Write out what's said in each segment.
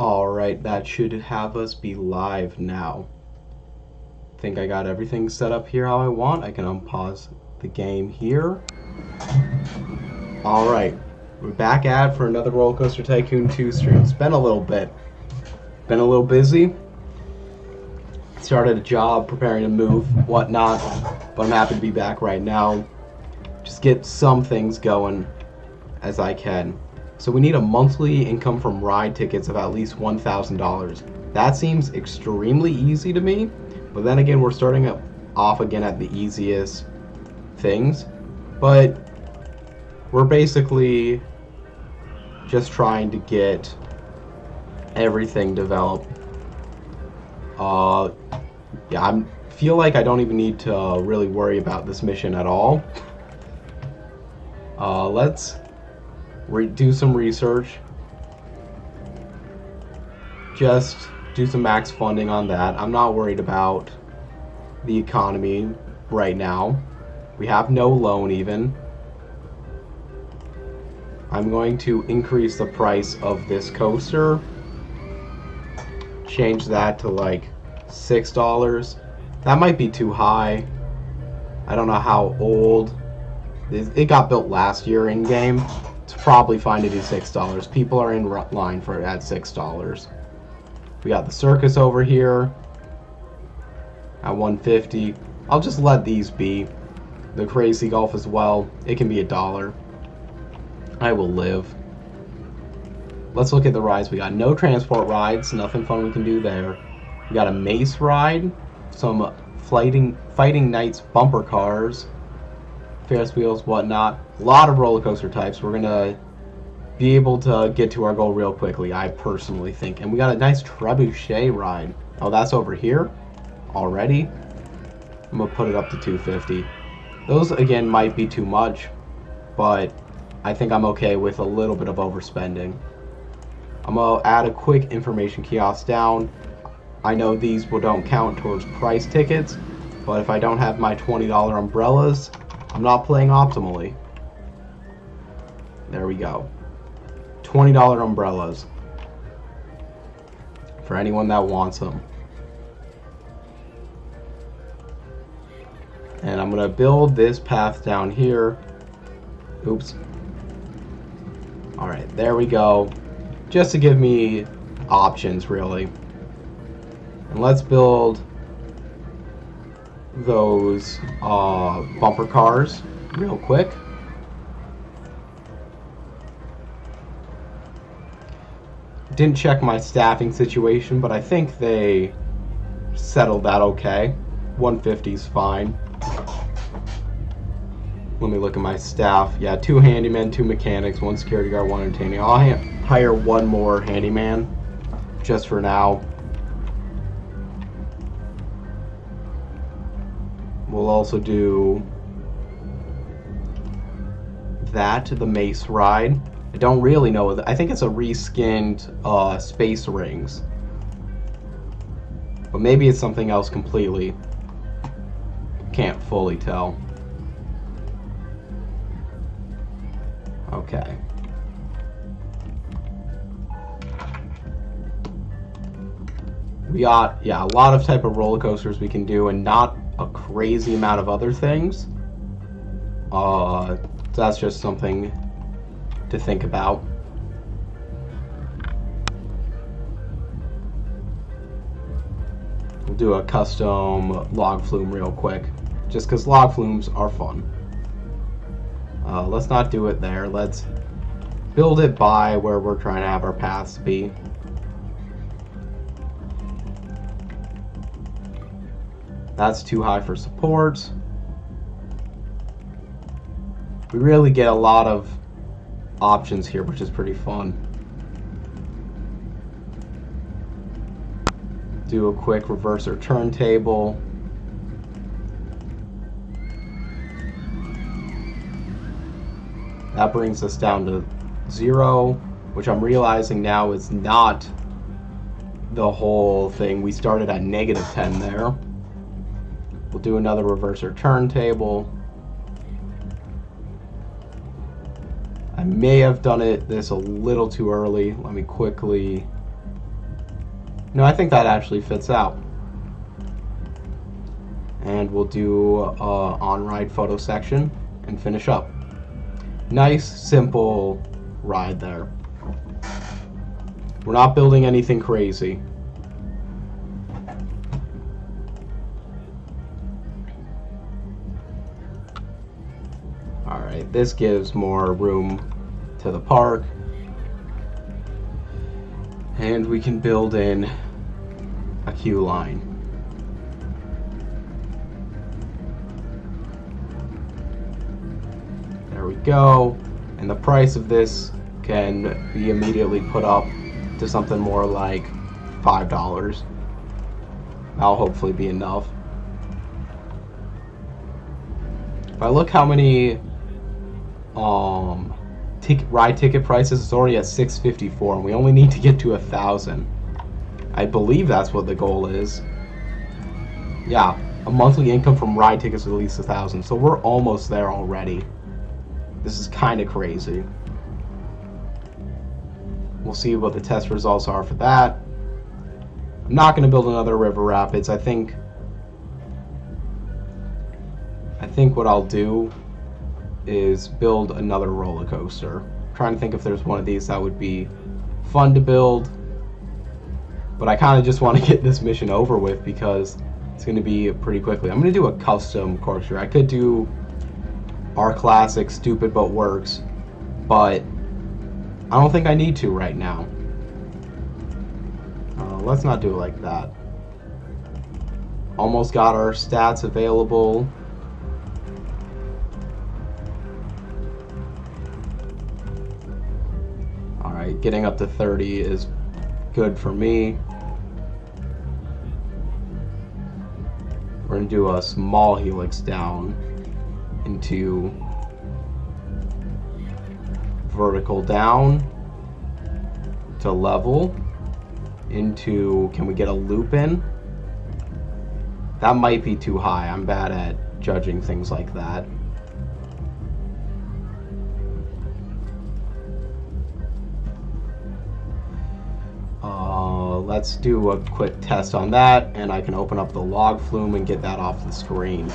Alright, that should have us be live now. Think I got everything set up here how I want. I can unpause the game here. Alright, we're back at for another Roller Coaster Tycoon 2 stream. It's been a little bit. Been a little busy. Started a job, preparing to move, whatnot. But I'm happy to be back right now. Just get some things going as I can. So we need a monthly income from ride tickets of at least $1,000. That seems extremely easy to me, but then again, we're starting off again at the easiest things. But we're basically just trying to get everything developed. Yeah, I feel like I don't even need to really worry about this mission at all. Let's do some research. Just do some max funding on that. I'm not worried about the economy right now. We have no loan even. I'm going to increase the price of this coaster. Change that to like $6. That might be too high. I don't know how old. It got built last year in game. It's probably fine to do $6. People are in line for it at $6. We got the circus over here at $150. I'll just let these be. The crazy golf as well. It can be $1. I will live. Let's look at the rides. We got no transport rides. Nothing fun we can do there. We got a mace ride. Some fighting knights bumper cars. Ferris wheels, whatnot. A lot of roller coaster types. We're gonna be able to get to our goal real quickly, I personally think. And we got a nice trebuchet ride. Oh, that's over here already. I'm gonna put it up to $250. Those again might be too much, but I think I'm okay with a little bit of overspending. I'm gonna add a quick information kiosk down. I know these don't count towards price tickets, but if I don't have my $20 umbrellas, I'm not playing optimally. There we go. $20 umbrellas. For anyone that wants them. And I'm going to build this path down here. Oops. Alright, there we go. Just to give me options, really. And let's build those bumper cars real quick. Didn't check my staffing situation, but I think they settled that okay. 150 is fine. Let me look at my staff. Yeah, 2 handymen, 2 mechanics, 1 security guard, 1 entertaining. I'll hire 1 more handyman just for now. We'll also do that, the mace ride. I don't really know. I think it's a reskinned Space Rings. But maybe it's something else completely. Can't fully tell. Okay. We got, yeah, a lot of type of roller coasters we can do, and not a crazy amount of other things. So that's just something to think about. We'll do a custom log flume real quick, just because log flumes are fun. Let's not do it there. Let's build it by where we're trying to have our paths be. That's too high for support. We really get a lot of options here, which is pretty fun. Do a quick reverser turntable. That brings us down to 0, which I'm realizing now is not the whole thing. We started at -10 there. We'll do another reverser turntable. I may have done this a little too early. Let me quickly No, I think that actually fits out. And we'll do on-ride photo section and finish up. Nice, simple ride there. We're not building anything crazy. Alright, this gives more room to the park. And we can build in a queue line. There we go. And the price of this can be immediately put up to something more like $5. That'll hopefully be enough. If I look how many ride ticket prices, it's already at $6.54, and we only need to get to 1,000. I believe that's what the goal is. Yeah, a monthly income from ride tickets of at least 1,000. So we're almost there already. This is kind of crazy. We'll see what the test results are for that. I'm not going to build another river rapids. I think what I'll do is build another roller coaster. I'm trying to think if there's one of these that would be fun to build. But I kind of just want to get this mission over with because it's going to be pretty quickly. I'm going to do a custom coaster. I could do our classic stupid but works, but I don't think I need to right now. Let's not do it like that. Almost got our stats available. Alright, getting up to 30 is good for me. We're going to do a small helix down into vertical down to level into, can we get a loop in? That might be too high. I'm bad at judging things like that. Let's do a quick test on that, and I can open up the log flume and get that off the screen.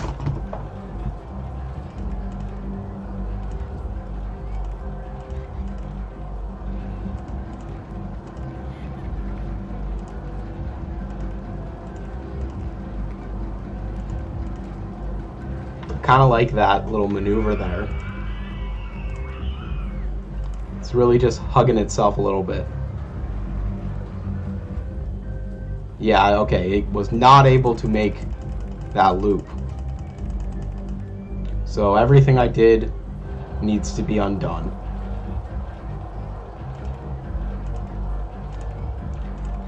Kind of like that little maneuver there. It's really just hugging itself a little bit. Yeah, okay, it was not able to make that loop. So everything I did needs to be undone.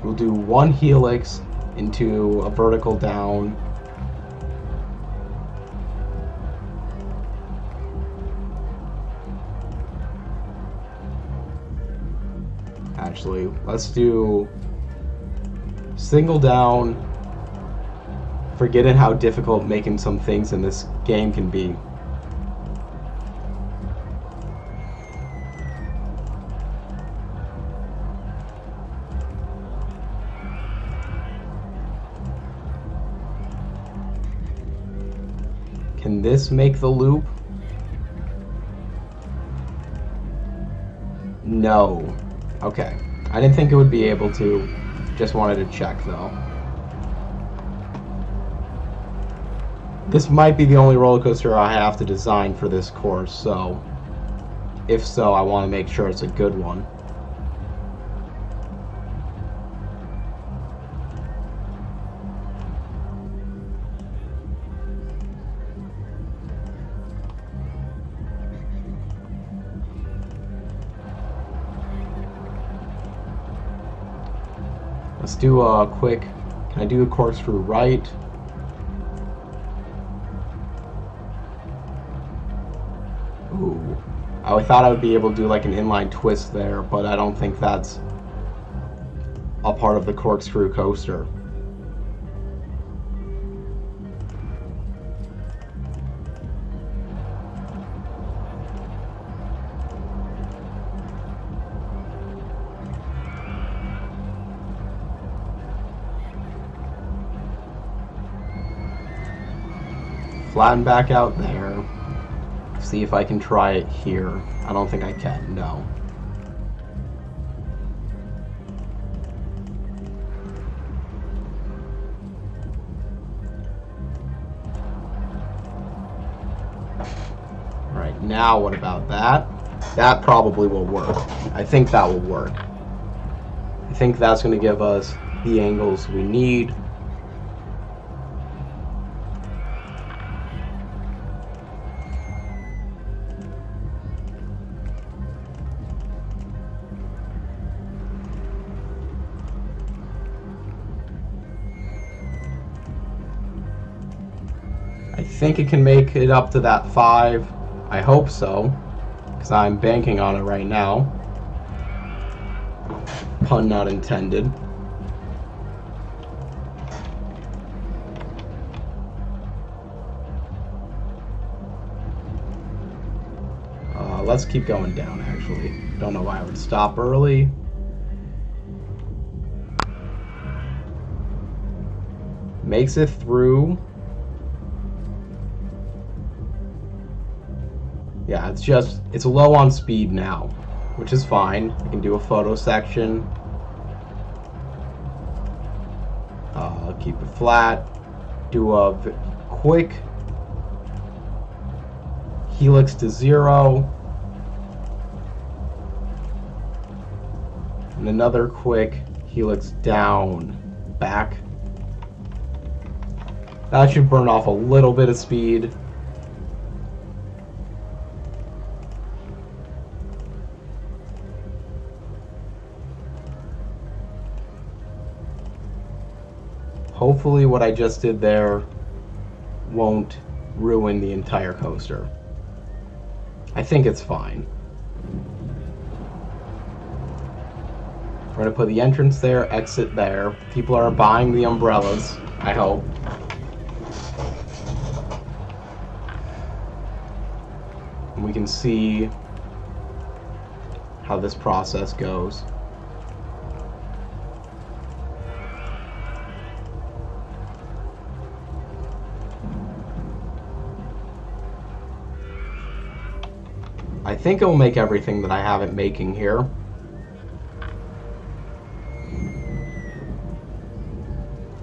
We'll do one helix into a vertical down. Actually, let's do single down, forgetting how difficult making some things in this game can be. Can this make the loop? No. Okay. I didn't think it would be able to. Just wanted to check though. This might be the only roller coaster I have to design for this course, so if so, I want to make sure it's a good one. Let's do a quick, can I do a corkscrew right? Ooh, I thought I would be able to do like an inline twist there, but I don't think that's a part of the corkscrew coaster. flatten back out there. See if I can try it here. I don't think I can, no. Alright, now what about that? That probably will work. I think that will work. I think that's going to give us the angles we need. I think it can make it up to that 5. I hope so, because I'm banking on it right now. Pun not intended. Let's keep going down, actually. Don't know why I would stop early. Makes it through. Yeah, it's low on speed now, which is fine. I can do a photo section. Keep it flat. Do a quick helix to 0. And another quick helix down, back. That should burn off a little bit of speed. Hopefully what I just did there won't ruin the entire coaster. I think it's fine. We're going to put the entrance there, exit there. People are buying the umbrellas, I hope. And we can see how this process goes. I think it'll make everything that I have it making here.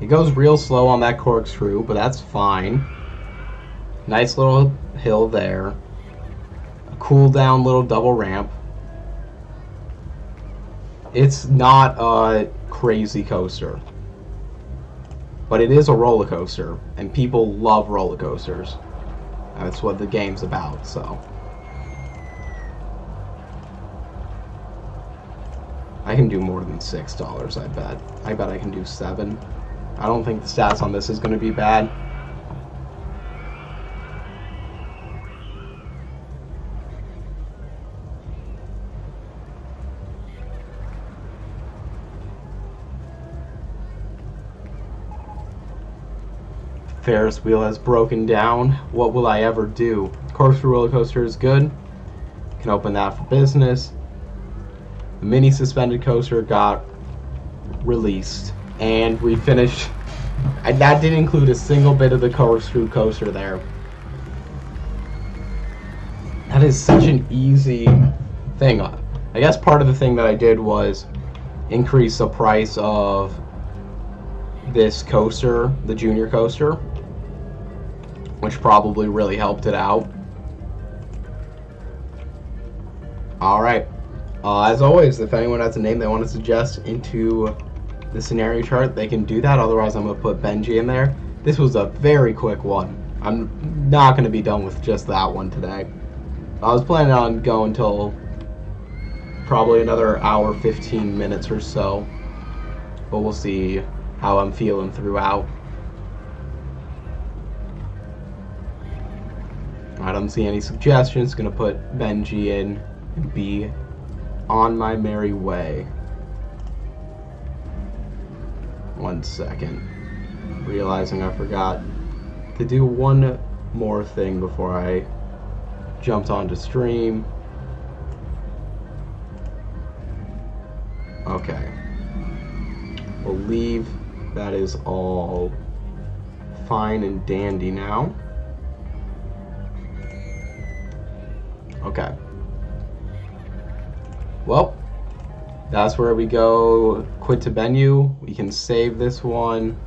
It goes real slow on that corkscrew, but that's fine. Nice little hill there. A cool down little double ramp. It's not a crazy coaster, but it is a roller coaster, and people love roller coasters. That's what the game's about, so. I can do more than $6, I bet. I bet I can do 7. I don't think the stats on this is going to be bad. Ferris wheel has broken down. What will I ever do? Corkscrew roller coaster is good. Can open that for business. The mini suspended coaster got released, and we finished. That didn't include a single bit of the corkscrew coaster there. That is such an easy thing. I guess part of the thing that I did was increase the price of this coaster, the junior coaster, which probably really helped it out. Alright. As always, if anyone has a name they want to suggest into the scenario chart, they can do that. Otherwise, I'm going to put Benji in there. This was a very quick one. I'm not going to be done with just that one today. I was planning on going till probably another hour, 15 minutes or so. But we'll see how I'm feeling throughout. I don't see any suggestions. Going to put Benji in and be on my merry way. 1 second. Realizing I forgot to do one more thing before I jumped onto stream. Okay. We'll leave. That is all fine and dandy now. Okay. Well, that's where we go. Quit to menu. We can save this one.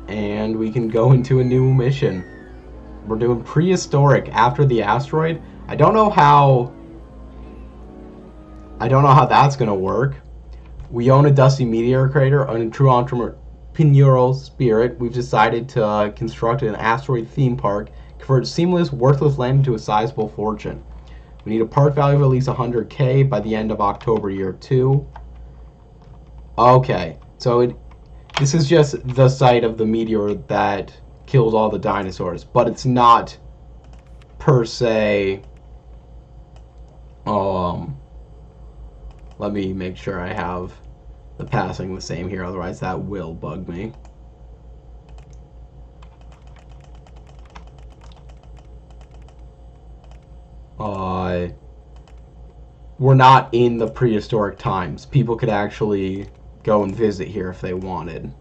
And we can go into a new mission. We're doing prehistoric after the asteroid. I don't know how that's gonna work. We own a dusty meteor crater and a true entrepreneurial spirit. We've decided to construct an asteroid theme park, convert seamless, worthless land into a sizable fortune. We need a park value of at least 100K by the end of October year 2. Okay, so this is just the site of the meteor that killed all the dinosaurs, but it's not per se. Let me make sure I have the passing the same here, otherwise that will bug me. We're not in the prehistoric times. People could actually go and visit here if they wanted.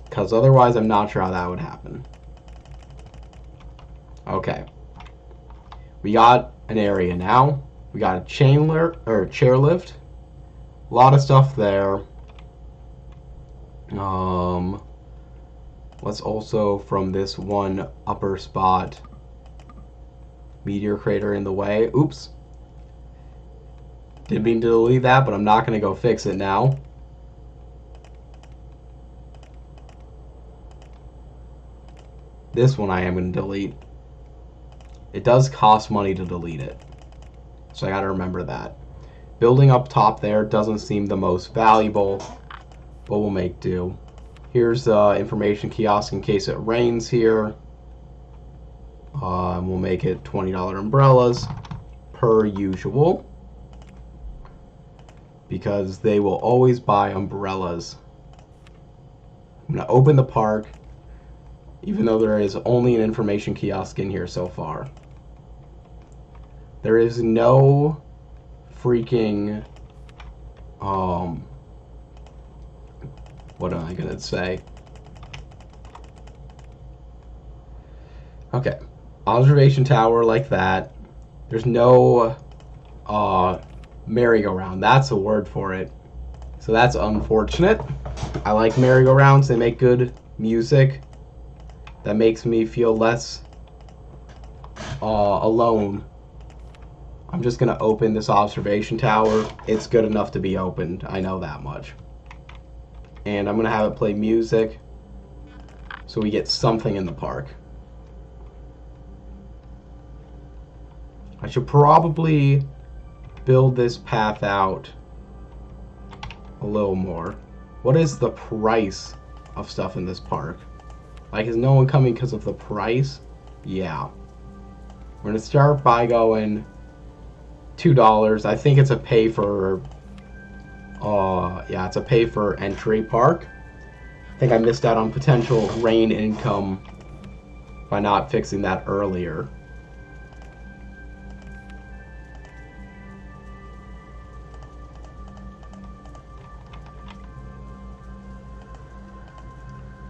Because otherwise I'm not sure how that would happen. Okay. We got an area now. We got a chairlift. A lot of stuff there. Let's also, from this one upper spot, meteor crater in the way. Oops. Didn't mean to delete that, but I'm not going to go fix it now. This one I am going to delete. It does cost money to delete it, so I got to remember that. Building up top there doesn't seem the most valuable, but we'll make do. Here's the information kiosk in case it rains here. We'll make it $20 umbrellas per usual, because they will always buy umbrellas. I'm going to open the park, even though there is only an information kiosk in here so far. There is no freaking, what am I gonna say? Okay, observation tower like that. There's no, merry-go-round. That's a word for it. So that's unfortunate. I like merry-go-rounds. They make good music. That makes me feel less alone. I'm just going to open this observation tower. It's good enough to be opened. I know that much. And I'm going to have it play music so we get something in the park. I should probably build this path out a little more. What is the price of stuff in this park? Like, is no one coming because of the price? Yeah. We're going to start by going $2. I think it's a pay for, yeah, it's a pay for entry park. I think I missed out on potential rain income by not fixing that earlier.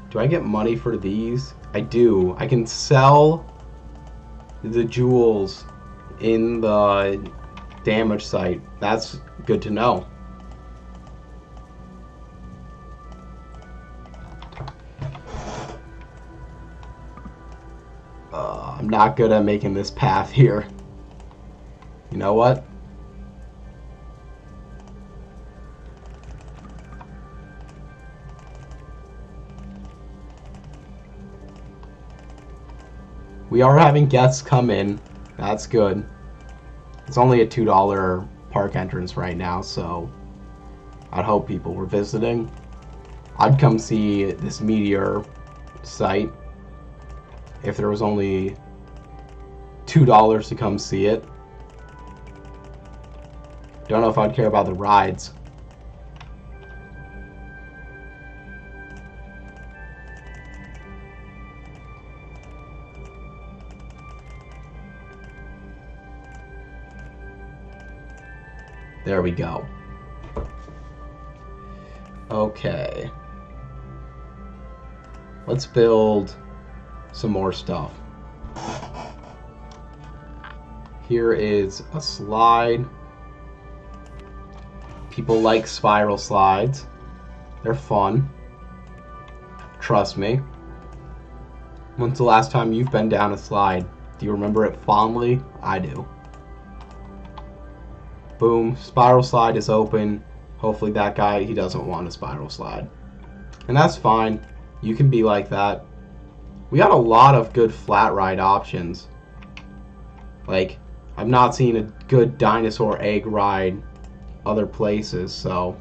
Do I get money for these? I do. I can sell the jewels in the damage site. That's good to know. I'm not good at making this path here. You know what? We are having guests come in. That's good. It's only a $2 park entrance right now, so I'd hope people were visiting. I'd come see this meteor site if there was only $2 to come see it. Don't know if I'd care about the rides. There we go. Okay. Let's build some more stuff. Here is a slide. People like spiral slides. They're fun. Trust me. When's the last time you've been down a slide? Do you remember it fondly? I do. Boom. Spiral slide is open. Hopefully that guy, he doesn't want a spiral slide. And that's fine. You can be like that. We got a lot of good flat ride options. Like, I've not seen a good dinosaur egg ride other places, so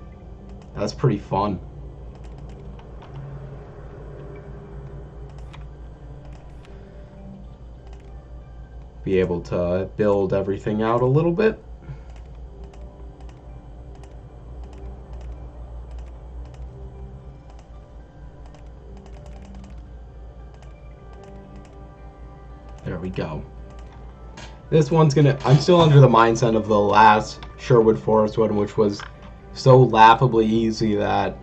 that's pretty fun. Be able to build everything out a little bit. There we go. This one's gonna... I'm still under the mindset of the last Sherwood Forest one, which was so laughably easy that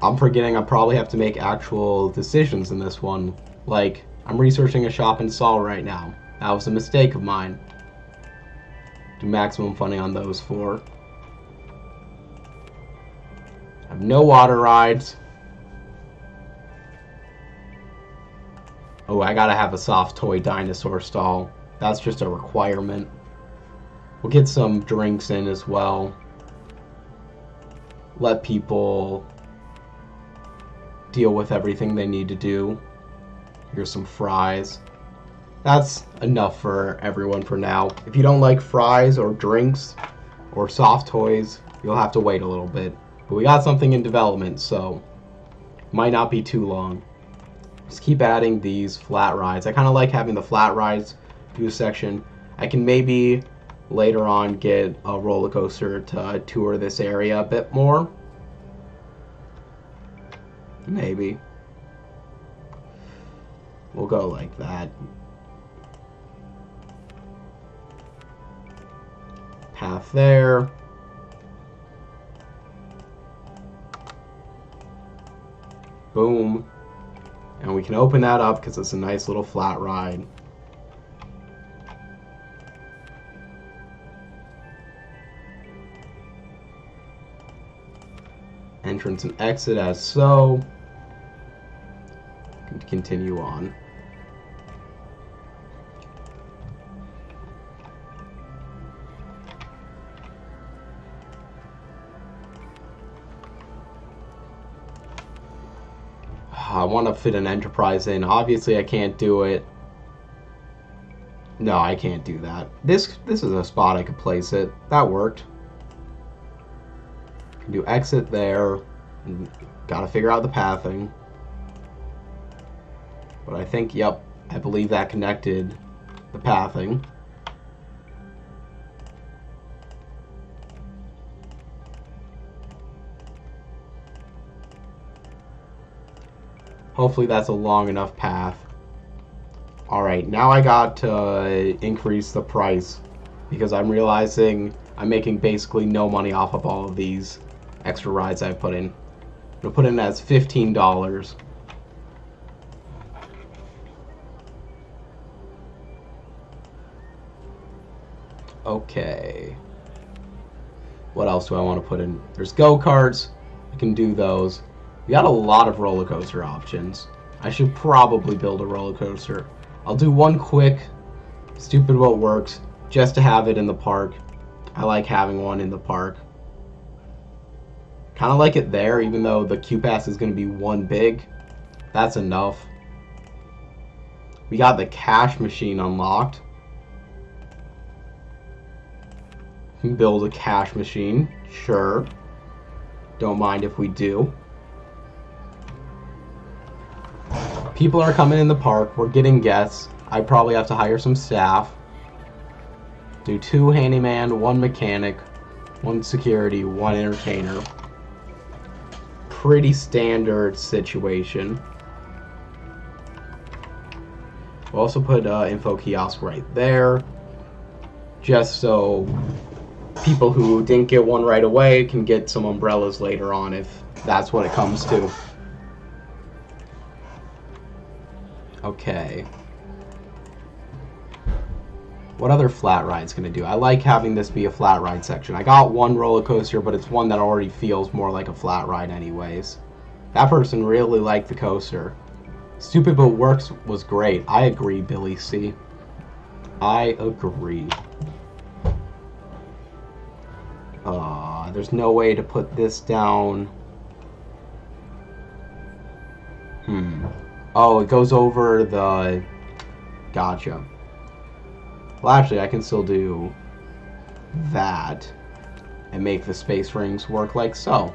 I'm forgetting I probably have to make actual decisions in this one. Like, I'm researching a shop in Saul right now. That was a mistake of mine. Do maximum funding on those 4. I have no water rides. Oh, I gotta have a soft toy dinosaur stall. That's just a requirement. We'll get some drinks in as well. Let people deal with everything they need to do. Here's some fries. That's enough for everyone for now. If you don't like fries or drinks or soft toys, you'll have to wait a little bit. But we got something in development, so might not be too long. Just keep adding these flat rides. I kind of like having the flat rides do a section. I can maybe later on get a roller coaster to tour this area a bit more. Maybe. We'll go like that. Path there. Boom. And we can open that up because it's a nice little flat ride. Entrance and exit as so. Continue on. I want to fit an enterprise in. Obviously, I can't do it. No, I can't do that. This is a spot I could place it. That worked. Can do exit there. Got to figure out the pathing. But I think, yep, I believe that connected the pathing. Hopefully that's a long enough path. Alright, now I got to increase the price because I'm realizing I'm making basically no money off of all of these extra rides I've put in. I'm going to put in as $15. Okay. What else do I want to put in? There's go-karts. I can do those. We got a lot of roller coaster options. I should probably build a roller coaster. I'll do one quick, stupid what works, just to have it in the park. I like having one in the park. Kind of like it there, even though the Q-Pass is going to be one big. That's enough. We got the cash machine unlocked. Build a cash machine, sure. Don't mind if we do. People are coming in the park. We're getting guests. I probably have to hire some staff. Do 2 handyman, 1 mechanic, 1 security, 1 entertainer. Pretty standard situation. We'll also put info kiosk right there. Just so people who didn't get one right away can get some umbrellas later on if that's what it comes to. Okay. What other flat ride's gonna do? I like having this be a flat ride section. I got one roller coaster, but it's one that already feels more like a flat ride anyways. That person really liked the coaster. Stupid But Works was great. I agree, Billy C. I agree. There's no way to put this down. Oh, it goes over the... Gotcha. Well, actually, I can still do that and make the space rings work like so.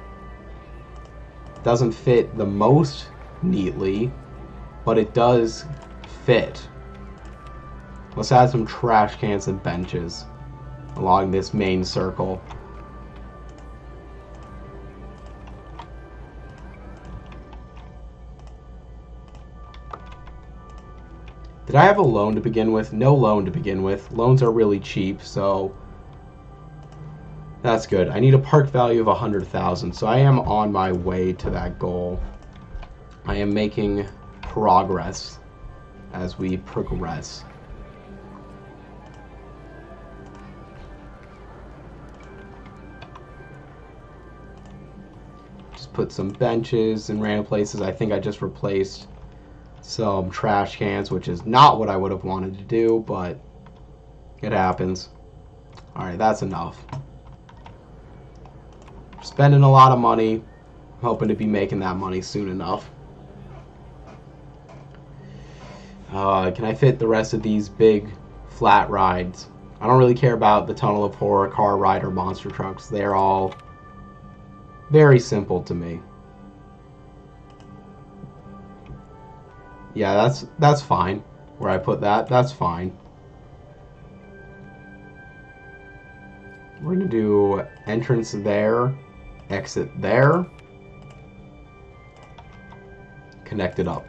Doesn't fit the most neatly, but it does fit. Let's add some trash cans and benches along this main circle. Did I have a loan to begin with? No loan to begin with. Loans are really cheap, so that's good. I need a park value of 100,000, so I am on my way to that goal. I am making progress as we progress. Just put some benches in random places. I think I just replaced some trash cans, which is not what I would have wanted to do, but it happens. Alright, that's enough. Spending a lot of money. I'm hoping to be making that money soon enough. Can I fit the rest of these big flat rides? I don't really care about the Tunnel of Horror, Car Ride, or Monster Trucks. They're all very simple to me. Yeah, that's fine. Where I put that, that's fine. We're gonna do entrance there, exit there, connect it up.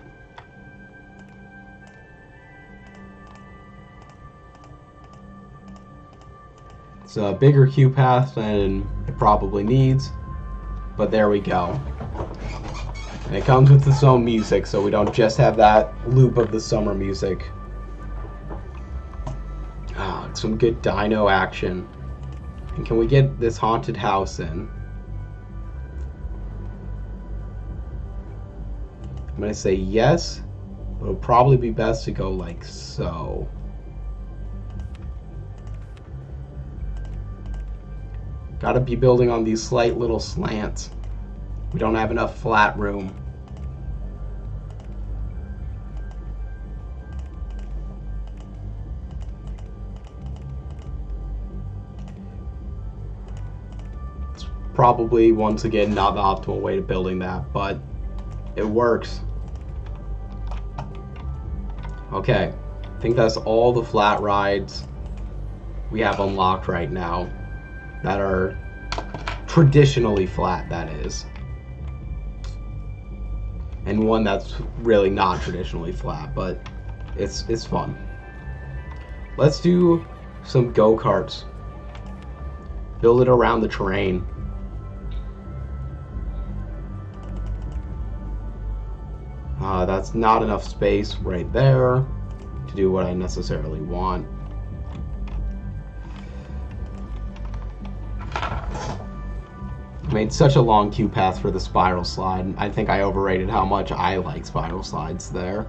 It's a bigger queue path than it probably needs, but there we go. And it comes with its own music, so we don't just have that loop of the summer music. Ah, some good dino action. And can we get this haunted house in? I'm gonna say yes, but it'll probably be best to go like so. Gotta be building on these slight little slants. We don't have enough flat room. It's probably, once again, not the optimal way to building that, but it works. Okay, I think that's all the flat rides we have unlocked right now that are traditionally flat, that is. And one that's really not traditionally flat, but it's fun. Let's do some go-karts. Build it around the terrain. That's not enough space right there to do what I necessarily want. Made such a long queue path for the spiral slide. I think I overrated how much I like spiral slides there.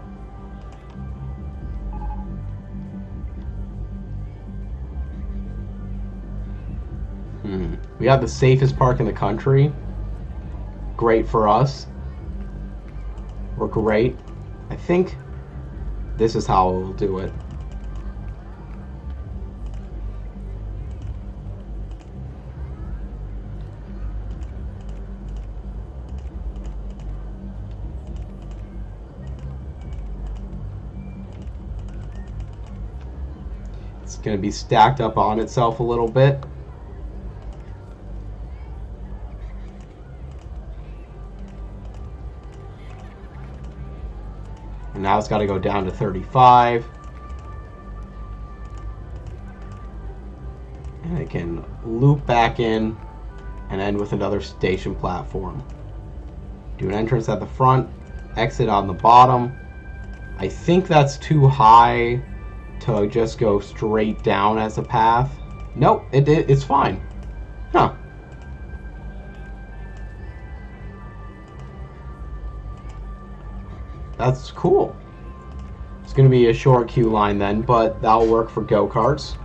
We have the safest park in the country. Great for us. We're great. I think this is how we'll do it. It's going to be stacked up on itself a little bit. And now it's got to go down to 35. And it can loop back in and end with another station platform. Do an entrance at the front, exit on the bottom, I think that's too high to just go straight down as a path. Nope, it's fine. Huh. That's cool. It's going to be a short queue line then, but that'll work for go-karts.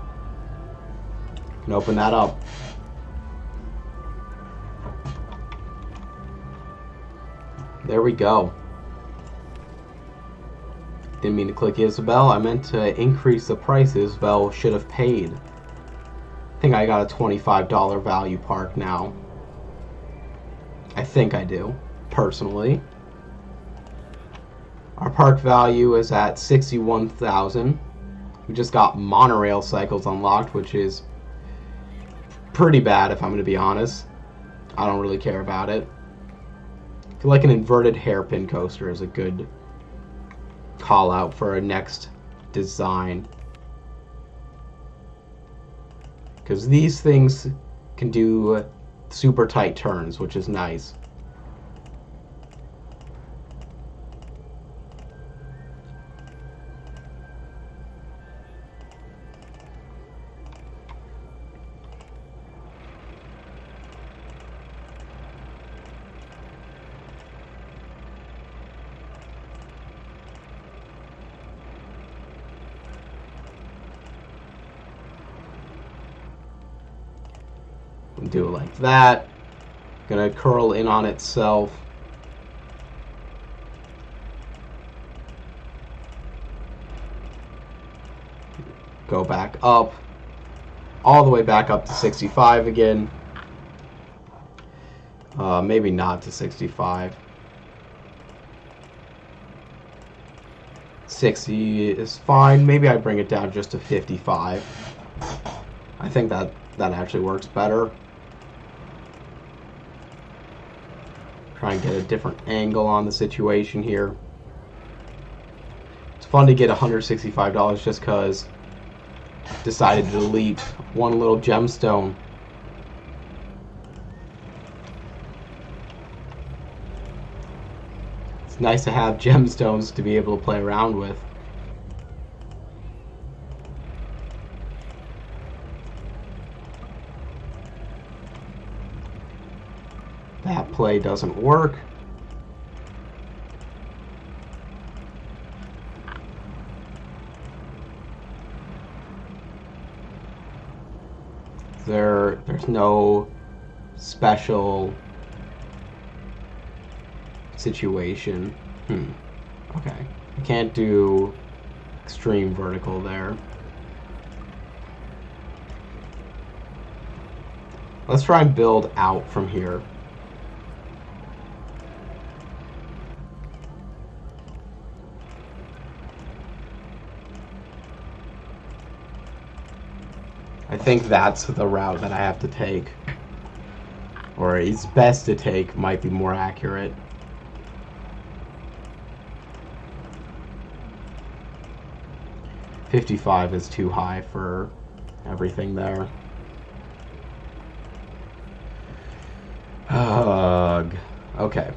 Can open that up. There we go. Didn't mean to click Isabel. I meant to increase the price Isabel should have paid. I think I got a $25 value park now. I think I do, personally. Our park value is at 61,000. We just got monorail cycles unlocked, which is pretty bad if I'm going to be honest. I don't really care about it. I feel like an inverted hairpin coaster is a good call out for a next design. Because these things can do super tight turns, which is nice. Do it like that. Gonna curl in on itself. Go back up. All the way back up to 65 again. Maybe not to 65. 60 is fine. Maybe I bring it down just to 55. I think that actually works better. Try and get a different angle on the situation here. It's fun to get $165 just because decided to delete one little gemstone. It's nice to have gemstones to be able to play around with. That play doesn't work. There's no special situation. Okay. I can't do extreme vertical there. Let's try and build out from here. I think that's the route that I have to take. Or it's best to take, might be more accurate. $55 is too high for everything there. Ugh. Okay.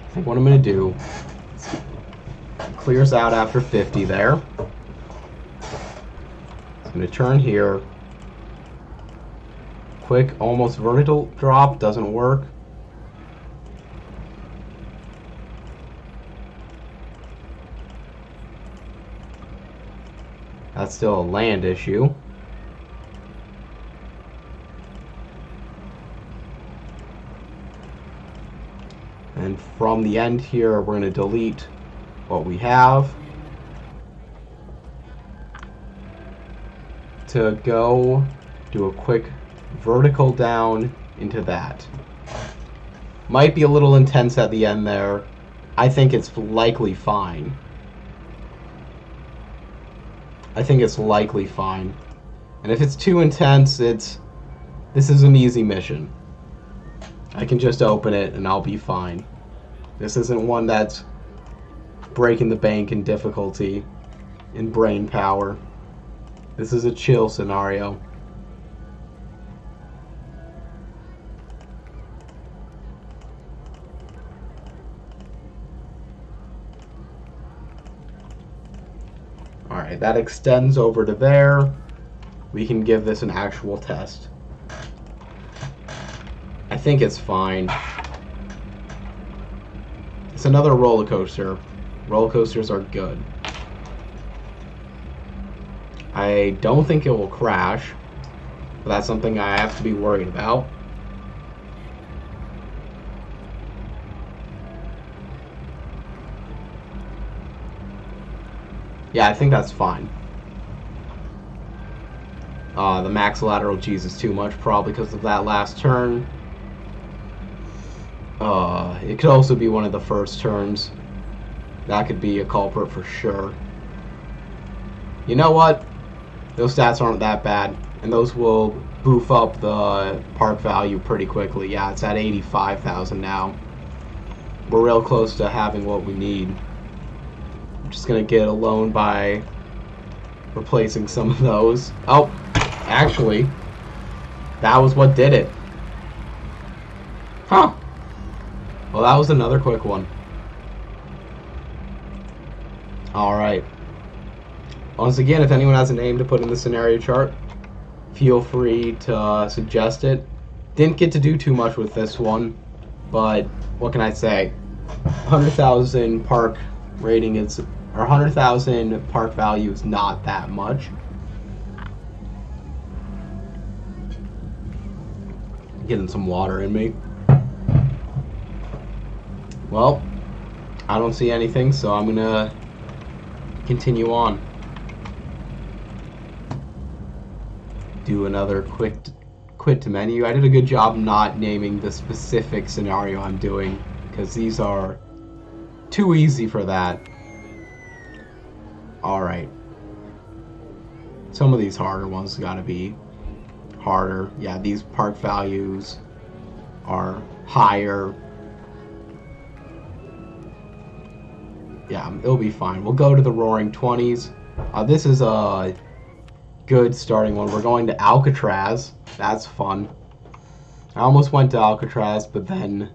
I think what I'm going to do, clears out after 50 there. I'm going to turn here. Quick, almost vertical drop, doesn't work. That's still a land issue. And from the end here, we're going to delete what we have to go do a quick vertical down into that. Might be a little intense at the end there. I think it's likely fine. I think it's likely fine. And if it's too intense, this is an easy mission. I can just open it and I'll be fine. This isn't one that's breaking the bank in difficulty, in brain power. This is a chill scenario. Alright, that extends over to there. We can give this an actual test. I think it's fine. It's another roller coaster. Roller coasters are good. I don't think it will crash, but that's something I have to be worried about. Yeah, I think that's fine. The max lateral G's is too much, probably because of that last turn. It could also be one of the first turns. That could be a culprit for sure. You know what? Those stats aren't that bad, and those will boof up the park value pretty quickly. Yeah, it's at 85,000 now. We're real close to having what we need. I'm just gonna get a loan by replacing some of those. Oh, actually, that was what did it. Huh. Well, that was another quick one. Alright. Once again, if anyone has a name to put in the scenario chart, feel free to suggest it. Didn't get to do too much with this one, but what can I say? 100,000 park rating is, or 100,000 park value is not that much. Getting some water in me. Well, I don't see anything, so I'm gonna continue on. Do another quit to menu. I did a good job not naming the specific scenario I'm doing, because these are too easy for that. Alright. Some of these harder ones gotta be harder. Yeah, these park values are higher. Yeah, it'll be fine. We'll go to the Roaring 20s. This is a good starting one. We're going to Alcatraz. That's fun. I almost went to Alcatraz, but then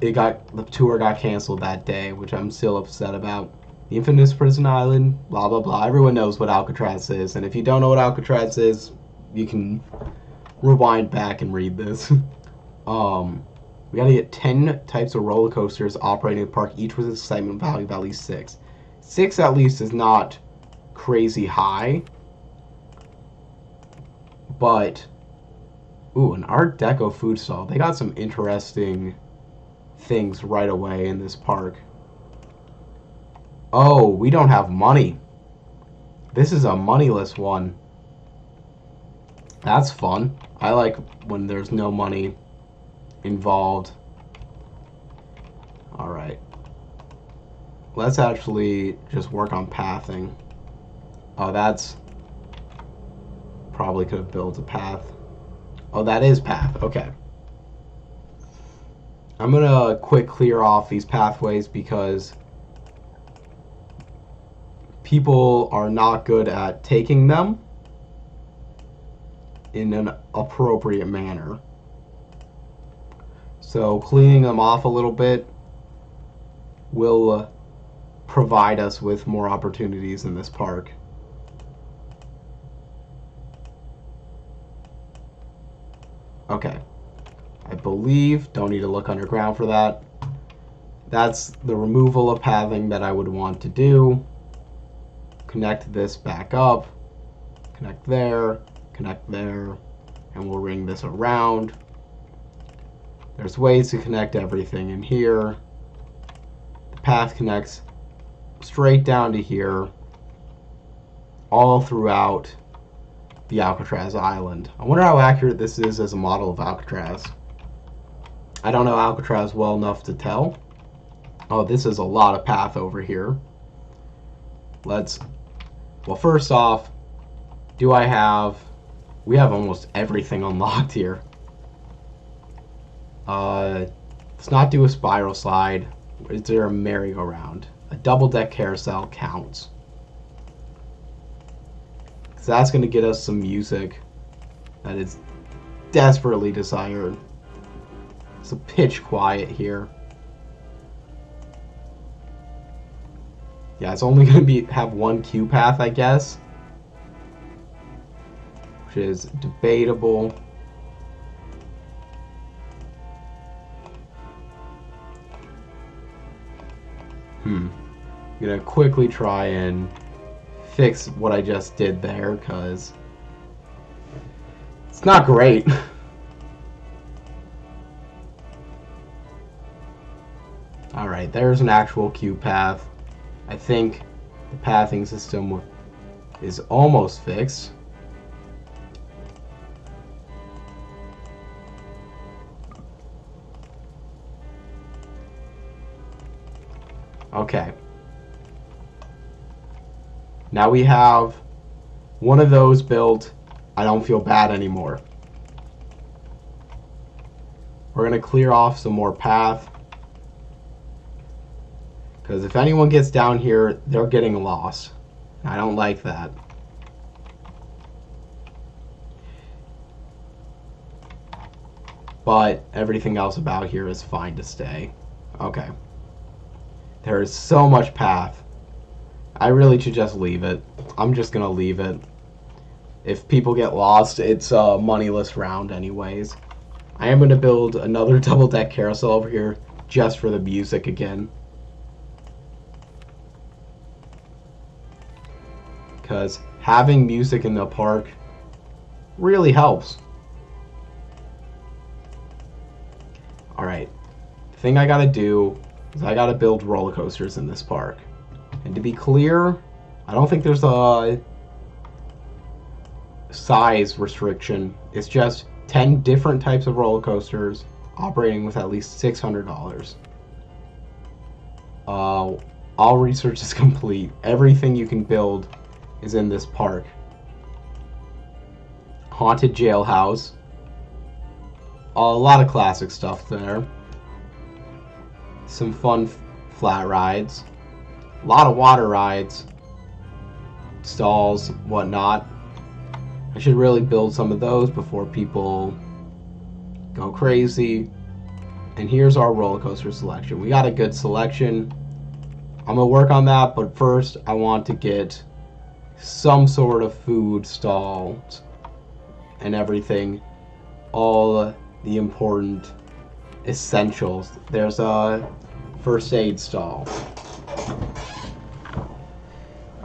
the tour got canceled that day, which I'm still upset about. The infamous prison island, blah blah blah. Everyone knows what Alcatraz is, and if you don't know what Alcatraz is, you can rewind back and read this. We gotta get 10 types of roller coasters operating in the park, each with an excitement value of at least 6. 6 at least is not crazy high, but ooh, an Art Deco food stall. They got some interesting things right away in this park. Oh, we don't have money. This is a moneyless one. That's fun. I like when there's no money involved. Alright. Let's actually just work on pathing. Oh, that's... Probably could have built a path. Oh, that is path. Okay. I'm gonna quick clear off these pathways because people are not good at taking them in an appropriate manner. So cleaning them off a little bit will provide us with more opportunities in this park. Okay. I believe, don't need to look underground for that. That's the removal of pathing that I would want to do. Connect this back up. Connect there, and we'll ring this around. There's ways to connect everything in here. The path connects straight down to here, all throughout the Alcatraz Island. I wonder how accurate this is as a model of Alcatraz. I don't know Alcatraz well enough to tell. Oh, this is a lot of path over here. Well, first off, we have almost everything unlocked here. Let's not do a spiral slide. Is there a merry-go-round? A double-deck carousel counts. So that's going to get us some music that is desperately desired. So pitch quiet here. Yeah, it's only going to have one queue path, I guess, which is debatable. I'm going to quickly try and fix what I just did there, because it's not great. Alright, there's an actual queue path. I think the pathing system is almost fixed. Okay. Now we have one of those built. I don't feel bad anymore. We're going to clear off some more path. Because if anyone gets down here, they're getting lost. I don't like that. But everything else about here is fine to stay. Okay. There is so much path. I really should just leave it. I'm just gonna leave it. If people get lost, it's a moneyless round anyways. I am gonna build another double-deck carousel over here just for the music again. Because having music in the park really helps. Alright, the thing I gotta do is I gotta build roller coasters in this park. And to be clear, I don't think there's a size restriction. It's just 10 different types of roller coasters operating with at least $600. All research is complete. Everything you can build is in this park. Haunted jailhouse. A lot of classic stuff there. Some fun flat rides. A lot of water rides. Stalls, whatnot. I should really build some of those before people go crazy. And here's our roller coaster selection. We got a good selection. I'm going to work on that, but first I want to get some sort of food stalls and everything. All the important essentials. There's a first aid stall.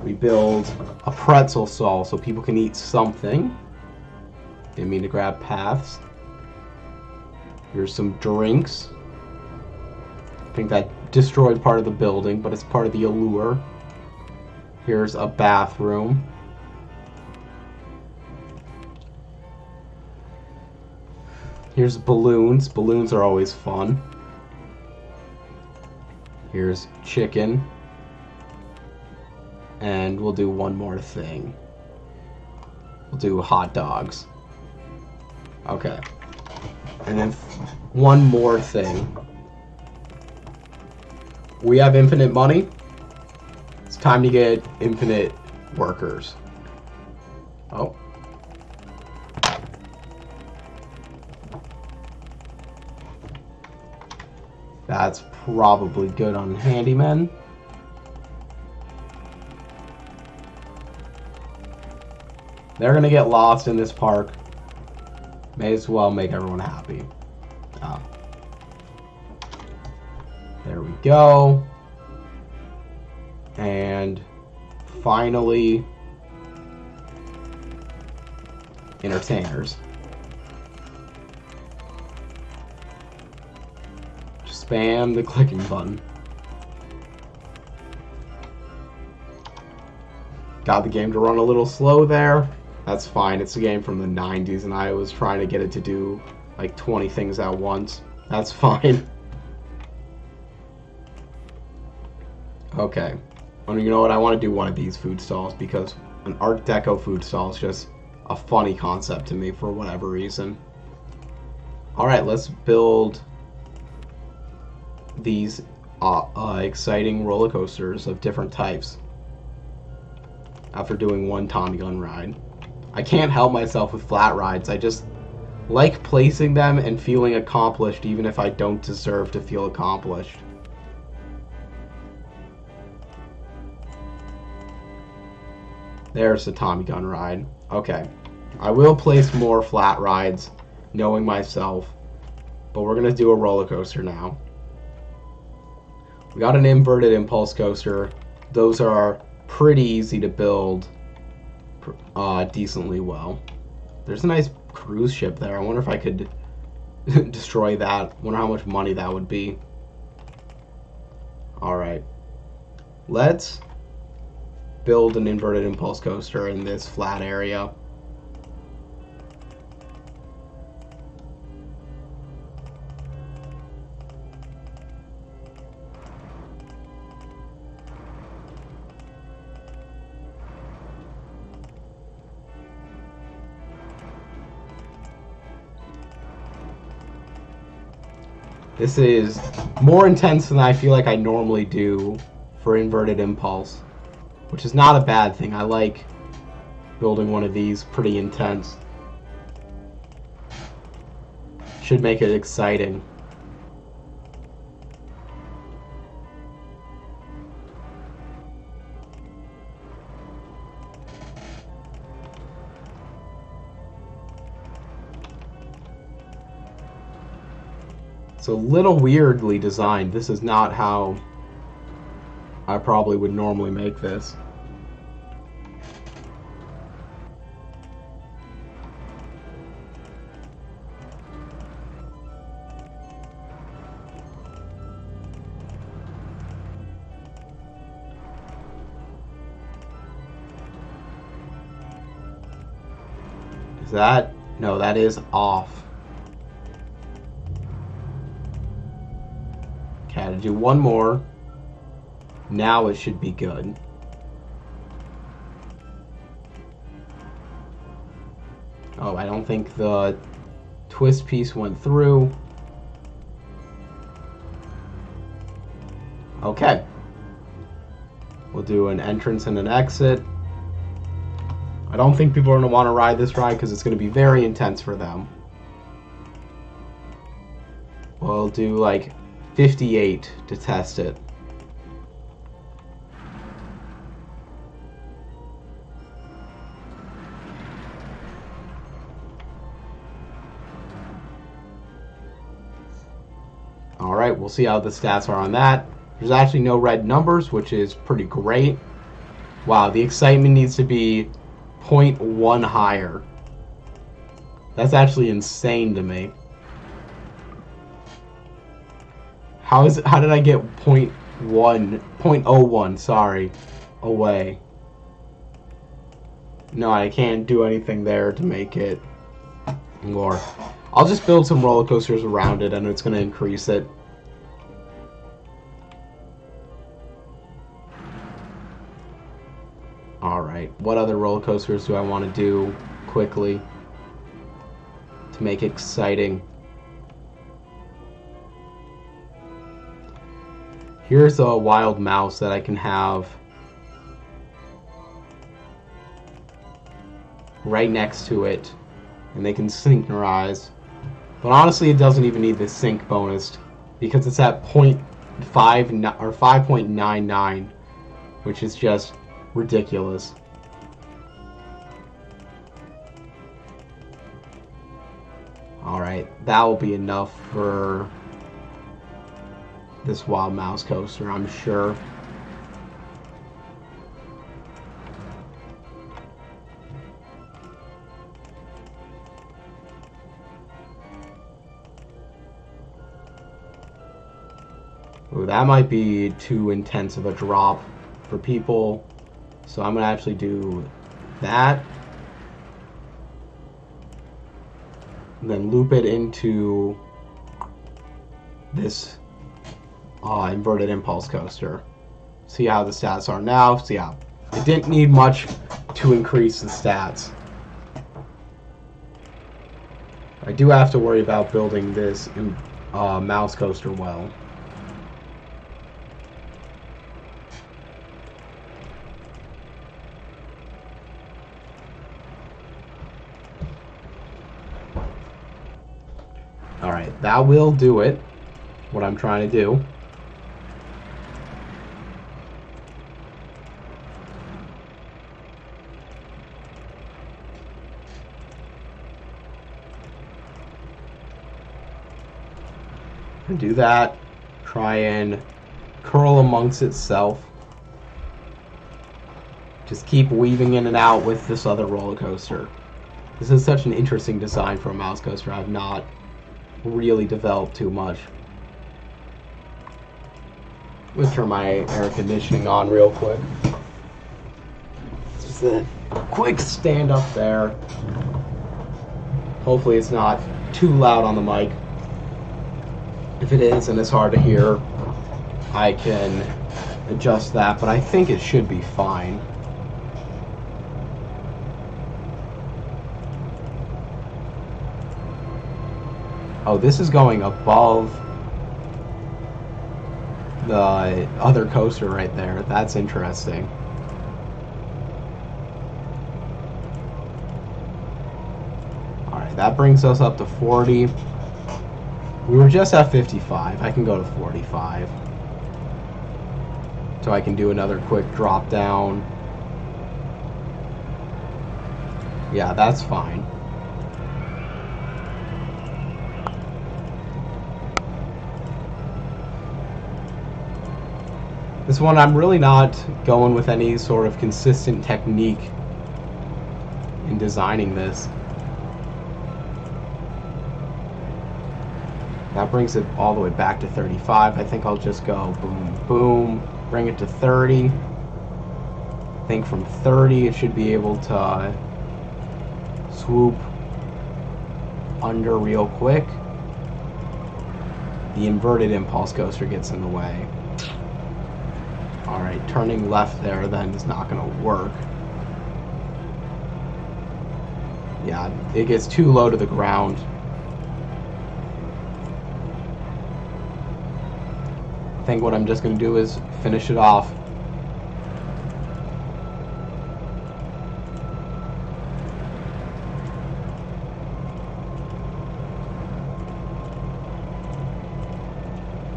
We build a pretzel stall so people can eat something. Didn't mean to grab paths. Here's some drinks. I think that destroyed part of the building, but it's part of the allure. Here's a bathroom. Here's balloons. Balloons are always fun. Here's chicken. And we'll do one more thing. We'll do hot dogs. Okay. And then one more thing. We have infinite money. It's time to get infinite workers. Oh. That's probably good on handyman. They're gonna get lost in this park. May as well make everyone happy. There we go. And finally, entertainers. Just spam the clicking button. Got the game to run a little slow there. That's fine. It's a game from the 90s and I was trying to get it to do like 20 things at once. That's fine. Okay. Well, you know what? I want to do one of these food stalls because an Art Deco food stall is just a funny concept to me for whatever reason. Alright, let's build these exciting roller coasters of different types after doing one Tommy Gun ride. I can't help myself with flat rides. I just like placing them and feeling accomplished even if I don't deserve to feel accomplished. There's the Tommy gun ride. Okay. I will place more flat rides, knowing myself. But we're going to do a roller coaster now. We got an inverted impulse coaster. Those are pretty easy to build decently well. There's a nice cruise ship there. I wonder if I could destroy that. I wonder how much money that would be. Alright. Let's build an inverted impulse coaster in this flat area. This is more intense than I feel like I normally do for inverted impulse, which is not a bad thing. I like building one of these pretty intense. Should make it exciting. It's a little weirdly designed. This is not how I probably would normally make this. Is that? No, that is off. Okay, to do one more. Now it should be good. Oh, I don't think the twist piece went through. Okay. We'll do an entrance and an exit. I don't think people are going to want to ride this ride because it's going to be very intense for them. We'll do like 58 to test it. Alright, we'll see how the stats are on that. There's actually no red numbers, which is pretty great. Wow, the excitement needs to be 0.1 higher. That's actually insane to me. How did I get 0.01, sorry, away? No, I can't do anything there to make it more. I'll just build some roller coasters around it and it's going to increase it. Alright, what other roller coasters do I want to do quickly to make it exciting? Here's a wild mouse that I can have right next to it, and they can synchronize. But honestly, it doesn't even need the sync bonus because it's at 0.5 or 5.99, which is just ridiculous. Alright, that will be enough for this wild mouse coaster, I'm sure. Ooh, that might be too intense of a drop for people, so I'm gonna actually do that, and then loop it into this inverted impulse coaster. See how the stats are now. So yeah, it didn't need much to increase the stats. I do have to worry about building this mouse coaster well. Alright, that will do it. What I'm trying to do. Do that. Try and curl amongst itself. Just keep weaving in and out with this other roller coaster. This is such an interesting design for a mouse coaster. I've not really developed too much. Let's turn my air conditioning on real quick. Just a quick stand up there. Hopefully it's not too loud on the mic. If it is and it's hard to hear, I can adjust that, but I think it should be fine. Oh, this is going above the other coaster right there. That's interesting. Alright, that brings us up to 40. We were just at 55. I can go to 45. So I can do another quick drop down. Yeah, that's fine. This one, I'm really not going with any sort of consistent technique in designing this. That brings it all the way back to 35. I think I'll just go boom, boom, bring it to 30. I think from 30 it should be able to swoop under real quick. The inverted impulse coaster gets in the way. Alright, turning left there then is not going to work. Yeah, it gets too low to the ground. I think what I'm just going to do is finish it off.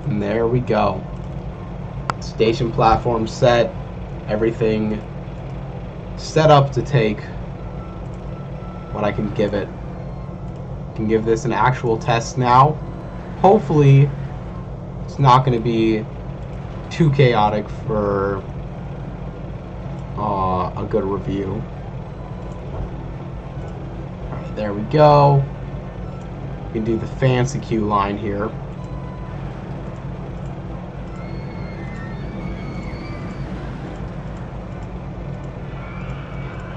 And there we go. Station platform set, everything set up to take what I can give it. I can give this an actual test now. Hopefully it's not going to be too chaotic for a good review. Alright, there we go. We can do the fancy queue line here.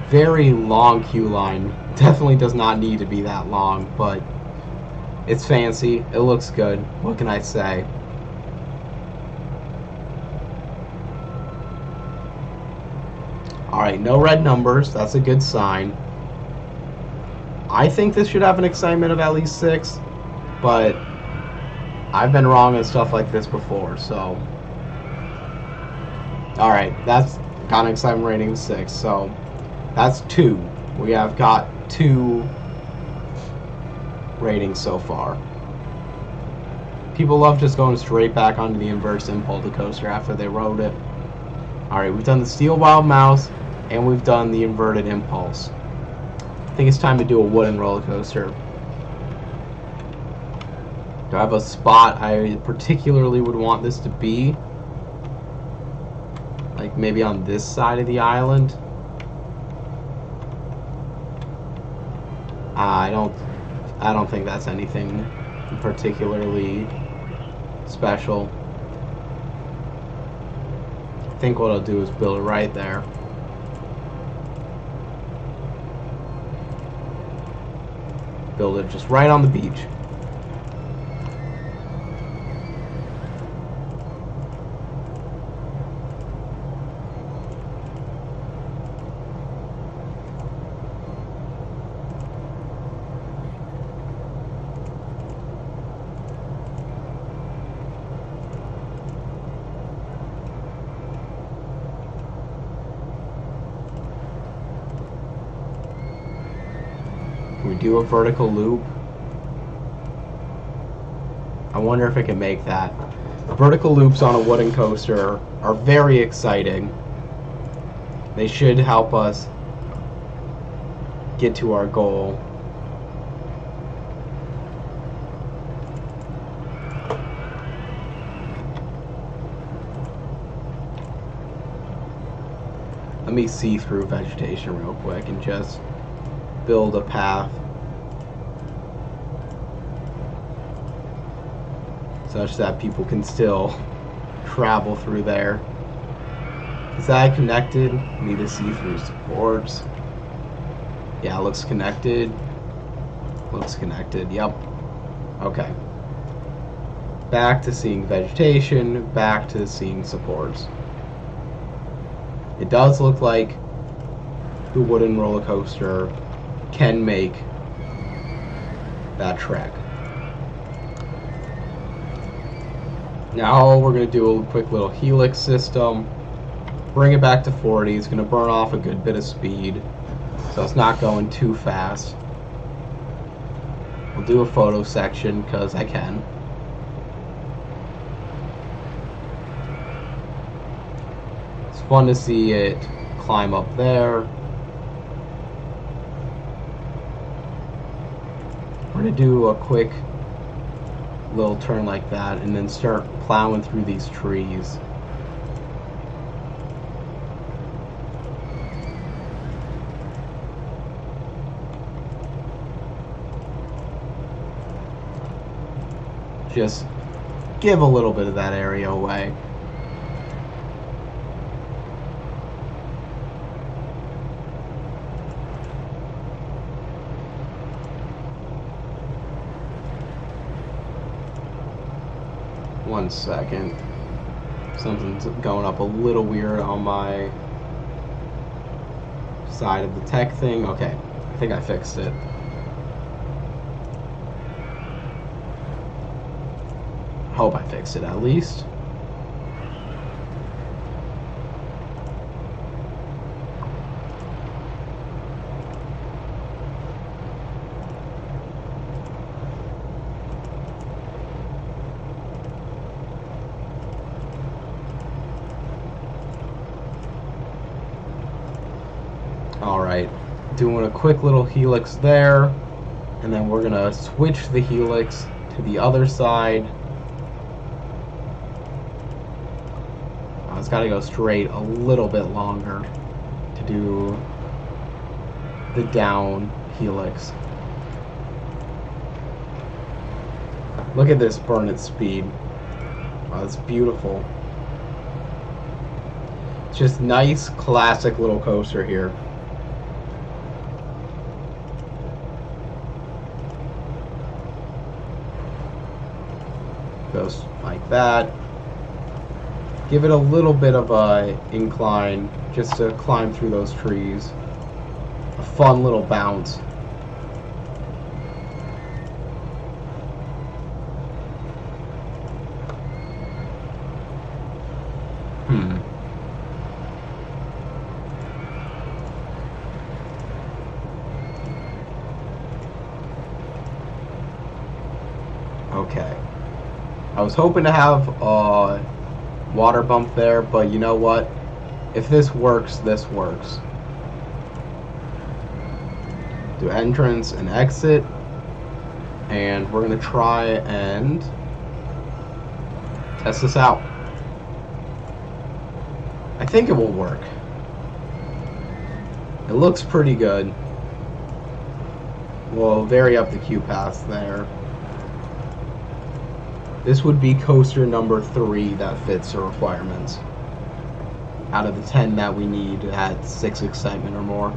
Very long queue line. Definitely does not need to be that long, but it's fancy. It looks good. What can I say? Alright, no red numbers. That's a good sign. I think this should have an excitement of at least 6, but I've been wrong on stuff like this before, so. Alright, that's got an excitement rating of 6, so that's 2. We have got 2 ratings so far. People love just going straight back onto the inverse impulse coaster after they rode it. Alright, we've done the Steel Wild Mouse, and we've done the inverted impulse. I think it's time to do a wooden roller coaster. Do I have a spot I particularly would want this to be? Like maybe on this side of the island? I don't think that's anything particularly special. I think what I'll do is build it right there. Build it just right on the beach. We do a vertical loop. I wonder if it can make that. Vertical loops on a wooden coaster are very exciting. They should help us get to our goal. me see through vegetation real quick and just build a path such that people can still travel through there. Is that connected? Need to see through supports. Yeah, looks connected. Looks connected, yep. Okay. Back to seeing vegetation, back to seeing supports. It does look like the wooden roller coaster can make that trek. Now we're going to do a quick little helix system. Bring it back to 40. It's going to burn off a good bit of speed, so it's not going too fast. We'll do a photo section because I can. It's fun to see it climb up there. We're going to do a quick little turn like that and then start plowing through these trees. Just give a little bit of that area away. One second. Something's going up a little weird on my side of the tech thing. Okay, I think I fixed it. Hope I fixed it at least. Alright, doing a quick little helix there, and then we're gonna switch the helix to the other side. It's got to go straight a little bit longer to do the down helix. Look at this burn at speed. Wow, it's beautiful. It's just nice, classic little coaster here. Goes like that. Give it a little bit of a incline just to climb through those trees. A fun little bounce. Okay. I was hoping to have a water bump there, but you know what? If this works, this works. Do entrance and exit, and we're gonna try and test this out. I think it will work. It looks pretty good. We'll vary up the queue paths there. This would be coaster number 3 that fits the requirements out of the 10 that we need at 6 excitement or more.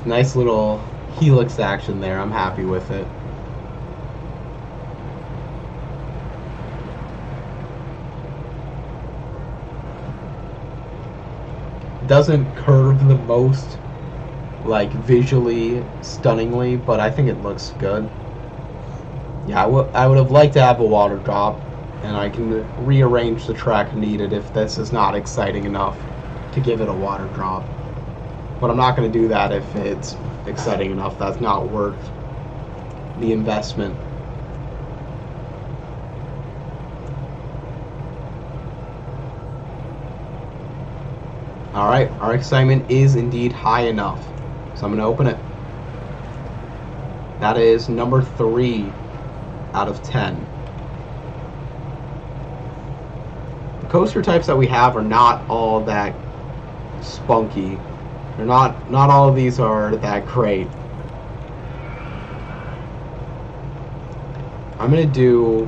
Nice little helix action there. I'm happy with it. Doesn't curve the most, like visually stunningly, but I think it looks good. Yeah, I would have liked to have a water drop, and I can rearrange the track needed if this is not exciting enough to give it a water drop. But I'm not going to do that if it's exciting enough. That's not worth the investment. Alright, our excitement is indeed high enough. So I'm going to open it. That is number 3 out of 10. coaster types that we have are not all that spunky. They're not all of these are that great. I'm gonna do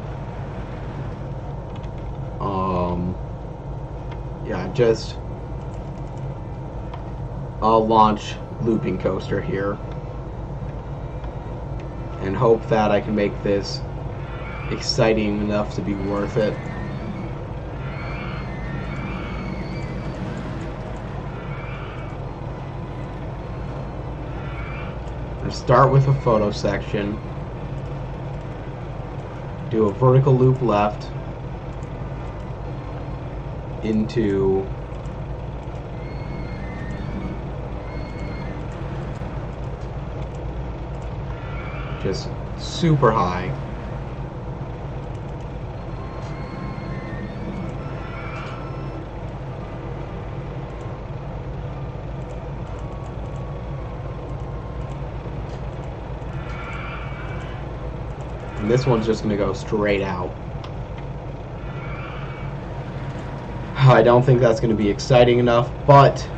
yeah, just a launch looping coaster here and hope that I can make this exciting enough to be worth it. I'm gonna start with a photo section, do a vertical loop left into just super high. And this one's just going to go straight out. I don't think that's going to be exciting enough, but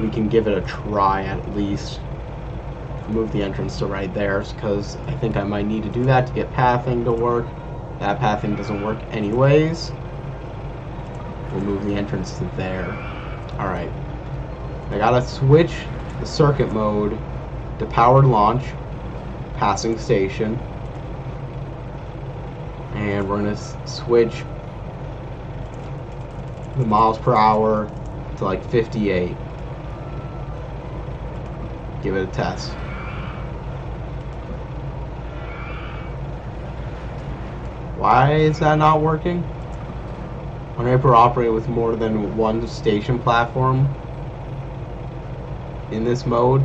we can give it a try at least. Move the entrance to right there because I think I might need to do that to get pathing to work. That pathing doesn't work anyways. We'll move the entrance to there. Alright. I gotta switch the circuit mode to powered launch, passing station, and we're gonna switch the miles per hour to like 58. Give it a test. Why is that not working? Unable to operate with more than one station platform in this mode?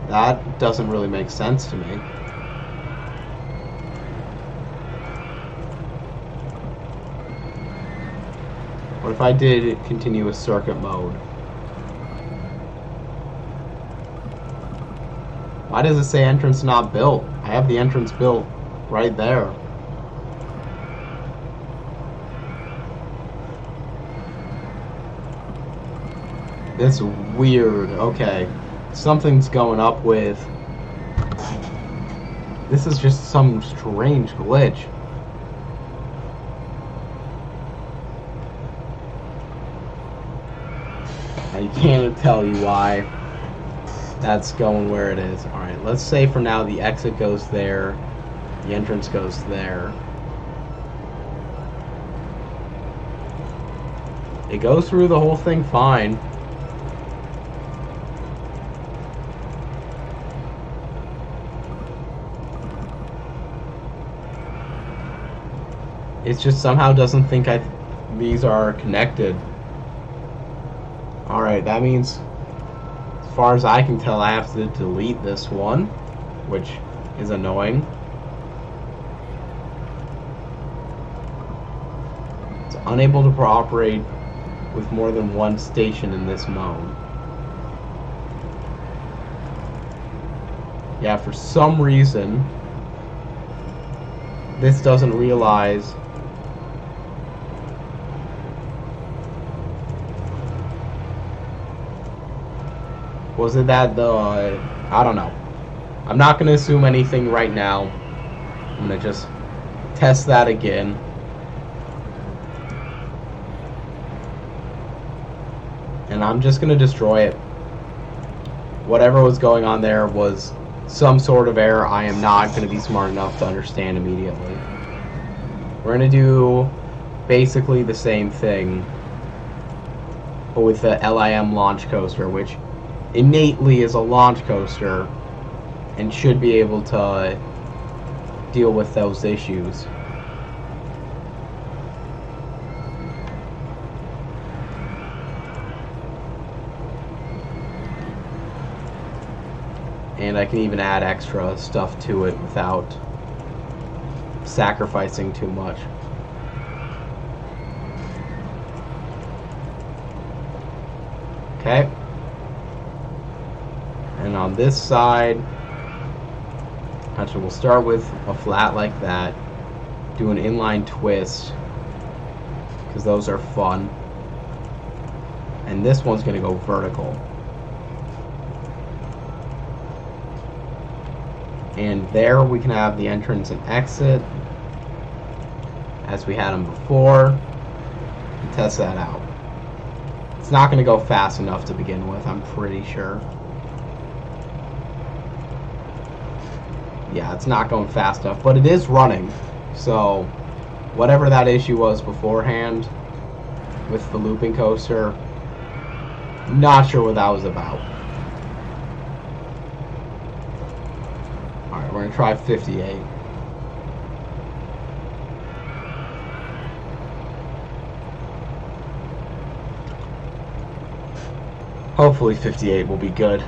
That doesn't really make sense to me. What if I did continuous circuit mode? Why does it say entrance not built? I have the entrance built right there. This is weird. Okay. Something's going up with... This is just some strange glitch. I can't tell you why that's going where it is. Alright, let's say for now the exit goes there, the entrance goes there. It goes through the whole thing fine. It just somehow doesn't think these are connected. Alright, that means, as far as I can tell, I have to delete this one, which is annoying. It's unable to operate with more than one station in this mode. Yeah, for some reason, this doesn't realize was it that the I don't know. I'm not gonna assume anything right now. I'm gonna just test that again. And I'm just gonna destroy it. Whatever was going on there was some sort of error I am not gonna be smart enough to understand immediately. We're gonna do basically the same thing, but with the LIM launch coaster, which innately is a launch coaster and should be able to deal with those issues. And I can even add extra stuff to it without sacrificing too much. Okay. And on this side, actually we'll start with a flat like that, do an inline twist, because those are fun. And this one's going to go vertical. And there we can have the entrance and exit as we had them before, and test that out. It's not going to go fast enough to begin with, I'm pretty sure. Yeah, it's not going fast enough, but it is running. So whatever that issue was beforehand with the looping coaster, not sure what that was about. Alright, we're going to try 58. Hopefully 58 will be good.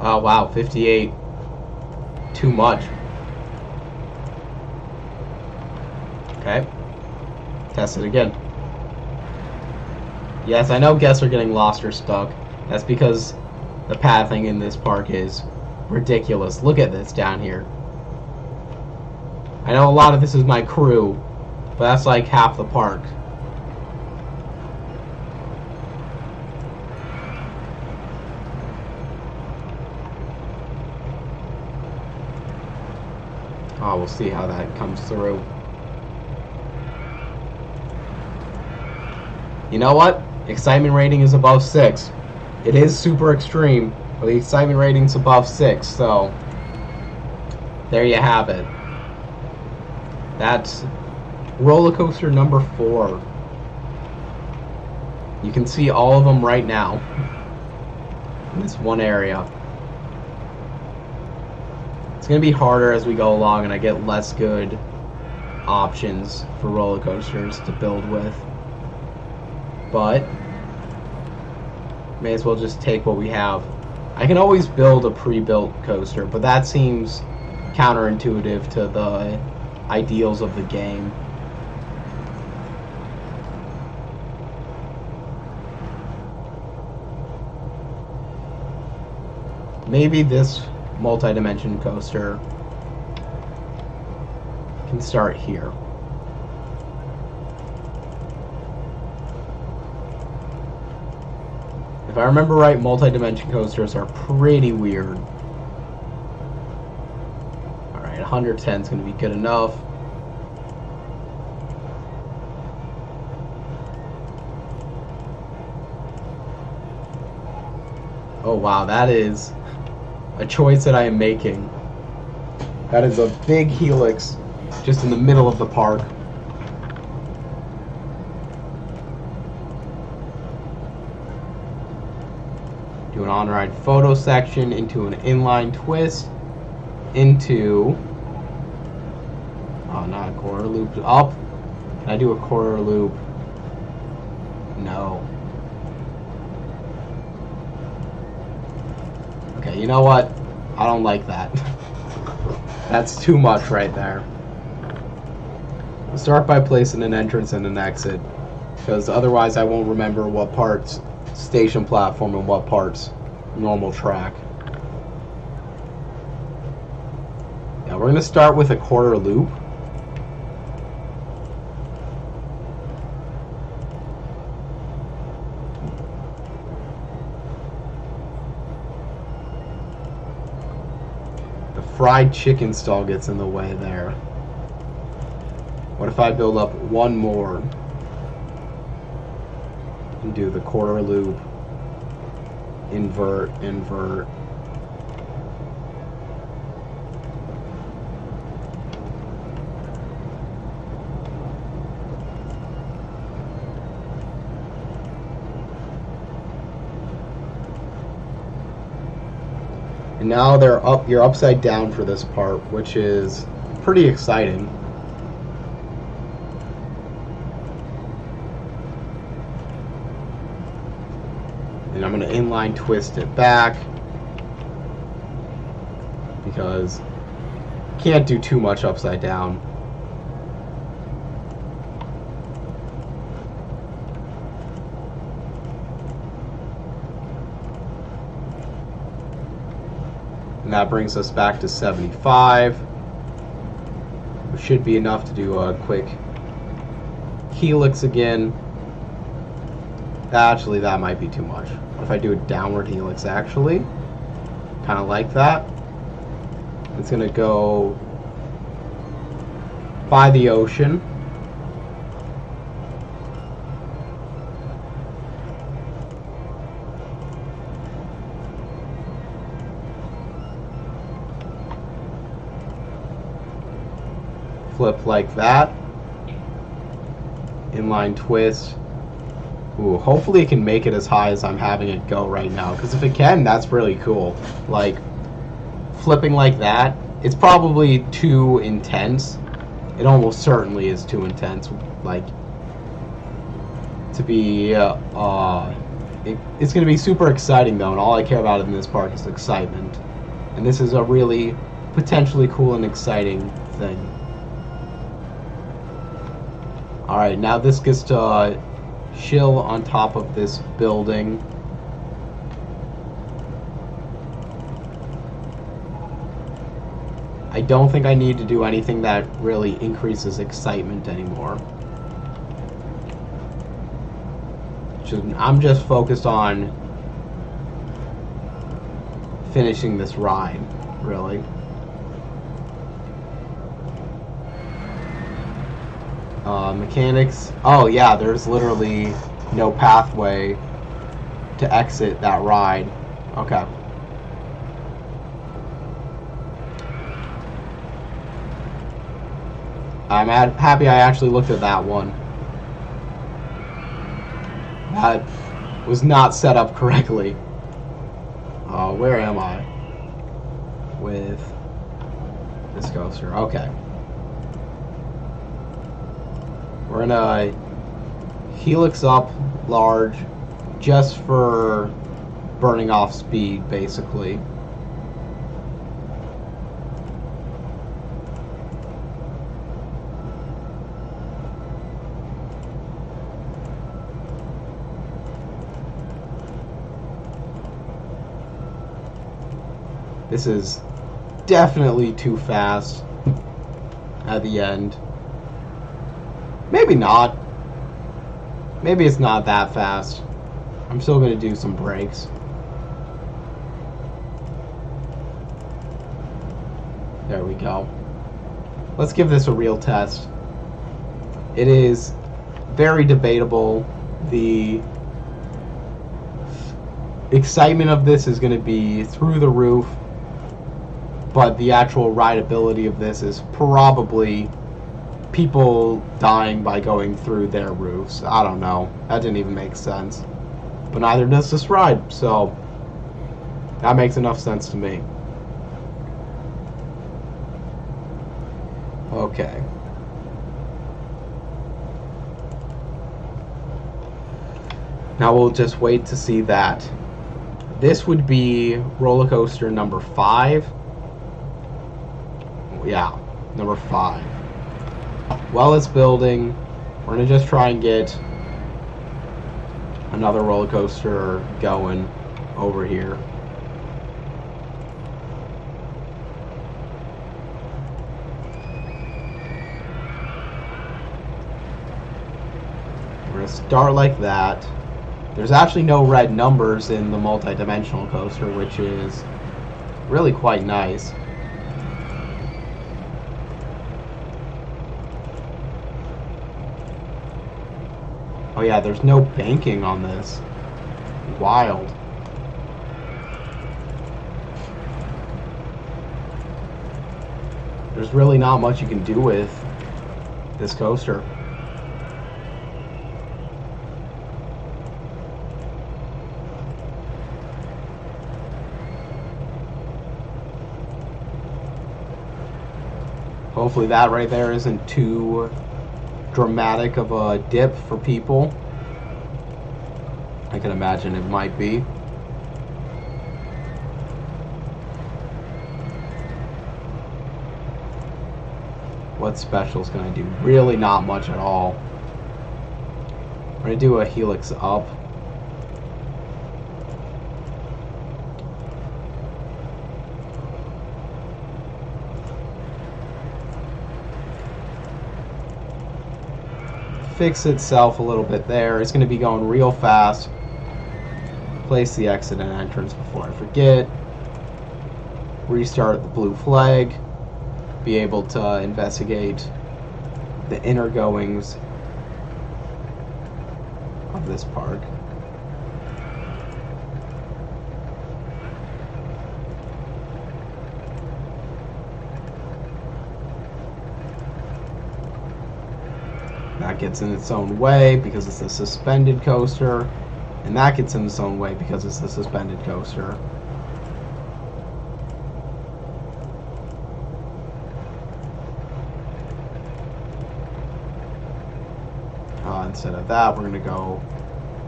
Oh wow, 58. Too much. Okay. Test it again. Yes, I know guests are getting lost or stuck. That's because the pathing in this park is ridiculous. Look at this down here. I know a lot of this is my crew, but that's like half the park. Oh, we'll see how that comes through. You know what? Excitement rating is above 6. It is super extreme, but the excitement rating's above 6, so there you have it. That's roller coaster number 4. You can see all of them right now in this one area. It's going to be harder as we go along and I get less good options for roller coasters to build with. But may as well just take what we have. I can always build a pre-built coaster, but that seems counterintuitive to the ideals of the game. Maybe this multi-dimension coaster can start here. If I remember right, multi-dimension coasters are pretty weird. Alright, 110 is going to be good enough. Oh wow, that is a choice that I am making. That is a big helix just in the middle of the park. Do an on-ride photo section into an inline twist into... Oh, not a quarter loop. Up. Can I do a quarter loop? No. Okay, you know what? I don't like that. That's too much right there. I'll start by placing an entrance and an exit, because otherwise I won't remember what parts station platform and what parts normal track. Yeah, we're going to start with a quarter loop. The fried chicken stall gets in the way there. What if I build up one more and do the quarter loop, invert, invert. And now you're upside down for this part, which is pretty exciting. And I'm going to inline twist it back because you can't do too much upside down. And that brings us back to 75. which should be enough to do a quick helix again. Actually, that might be too much. What if I do a downward helix, actually? Kind of like that. It's going to go by the ocean. Flip like that. Inline twist. Ooh, hopefully it can make it as high as I'm having it go right now, because if it can, that's really cool. Like, flipping like that, it's probably too intense. It almost certainly is too intense, like, to be, it's going to be super exciting, though, and all I care about in this park is excitement. And this is a really potentially cool and exciting thing. Alright, now this gets to chill on top of this building. I don't think I need to do anything that really increases excitement anymore. I'm just focused on finishing this ride, really. Mechanics. Oh yeah, there's literally no pathway to exit that ride. Okay. I'm happy I actually looked at that one. That was not set up correctly. Where am I with this coaster? Okay. We're gonna helix up large just for burning off speed, basically. This is definitely too fast at the end. Maybe not. Maybe it's not that fast. I'm still going to do some brakes. There we go. Let's give this a real test. It is very debatable. The excitement of this is going to be through the roof, but the actual rideability of this is probably people dying by going through their roofs. I don't know. That didn't even make sense. But neither does this ride, so that makes enough sense to me. Okay. Now we'll just wait to see that. This would be roller coaster number 5. Yeah, number 5. While it's building, we're going to just try and get another roller coaster going over here. We're going to start like that. There's actually no red numbers in the multi-dimensional coaster, which is really quite nice. Oh yeah, there's no banking on this. Wild. There's really not much you can do with this coaster. Hopefully that right there isn't too dramatic of a dip for people. I can imagine it might be. What special's gonna do? Really not much at all. We're gonna do a helix up. fix itself a little bit there. It's going to be going real fast. Place the exit and entrance before I forget. Restart the blue flag. Be able to investigate the inner goings of this park. That gets in its own way because it's a suspended coaster, and that gets in its own way because it's a suspended coaster. Instead of that, we're going to go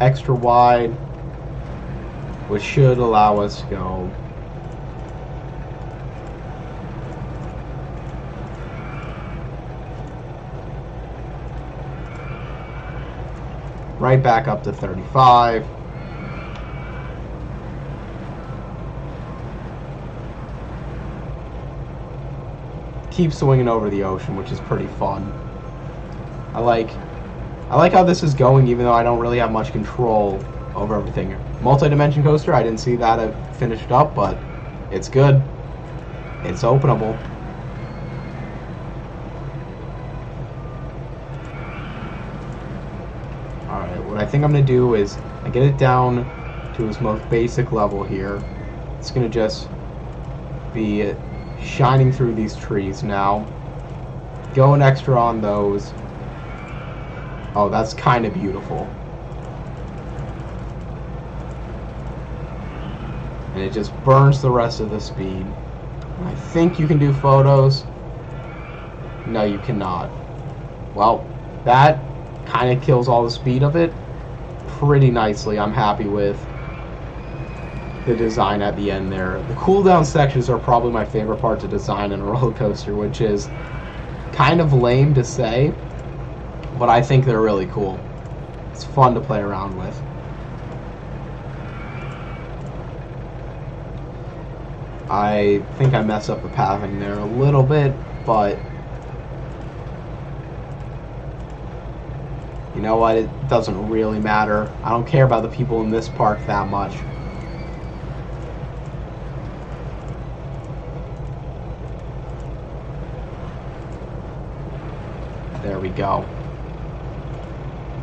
extra wide, which should allow us to go right back up to 35. Keep swinging over the ocean, which is pretty fun. I like how this is going, even though I don't really have much control over everything. Multi-dimension coaster, I didn't see that I finished up, but it's good. It's openable. Alright, what I think I'm going to do is I get it down to its most basic level here. It's going to just be shining through these trees now. Going extra on those. Oh, that's kind of beautiful. And it just burns the rest of the speed. I think you can do photos. No, you cannot. Well, that kind of kills all the speed of it pretty nicely. I'm happy with the design at the end there. The cooldown sections are probably my favorite part to design in a roller coaster, which is kind of lame to say, but I think they're really cool. It's fun to play around with. I think I messed up the pathing there a little bit, but you know what? It doesn't really matter. I don't care about the people in this park that much. There we go.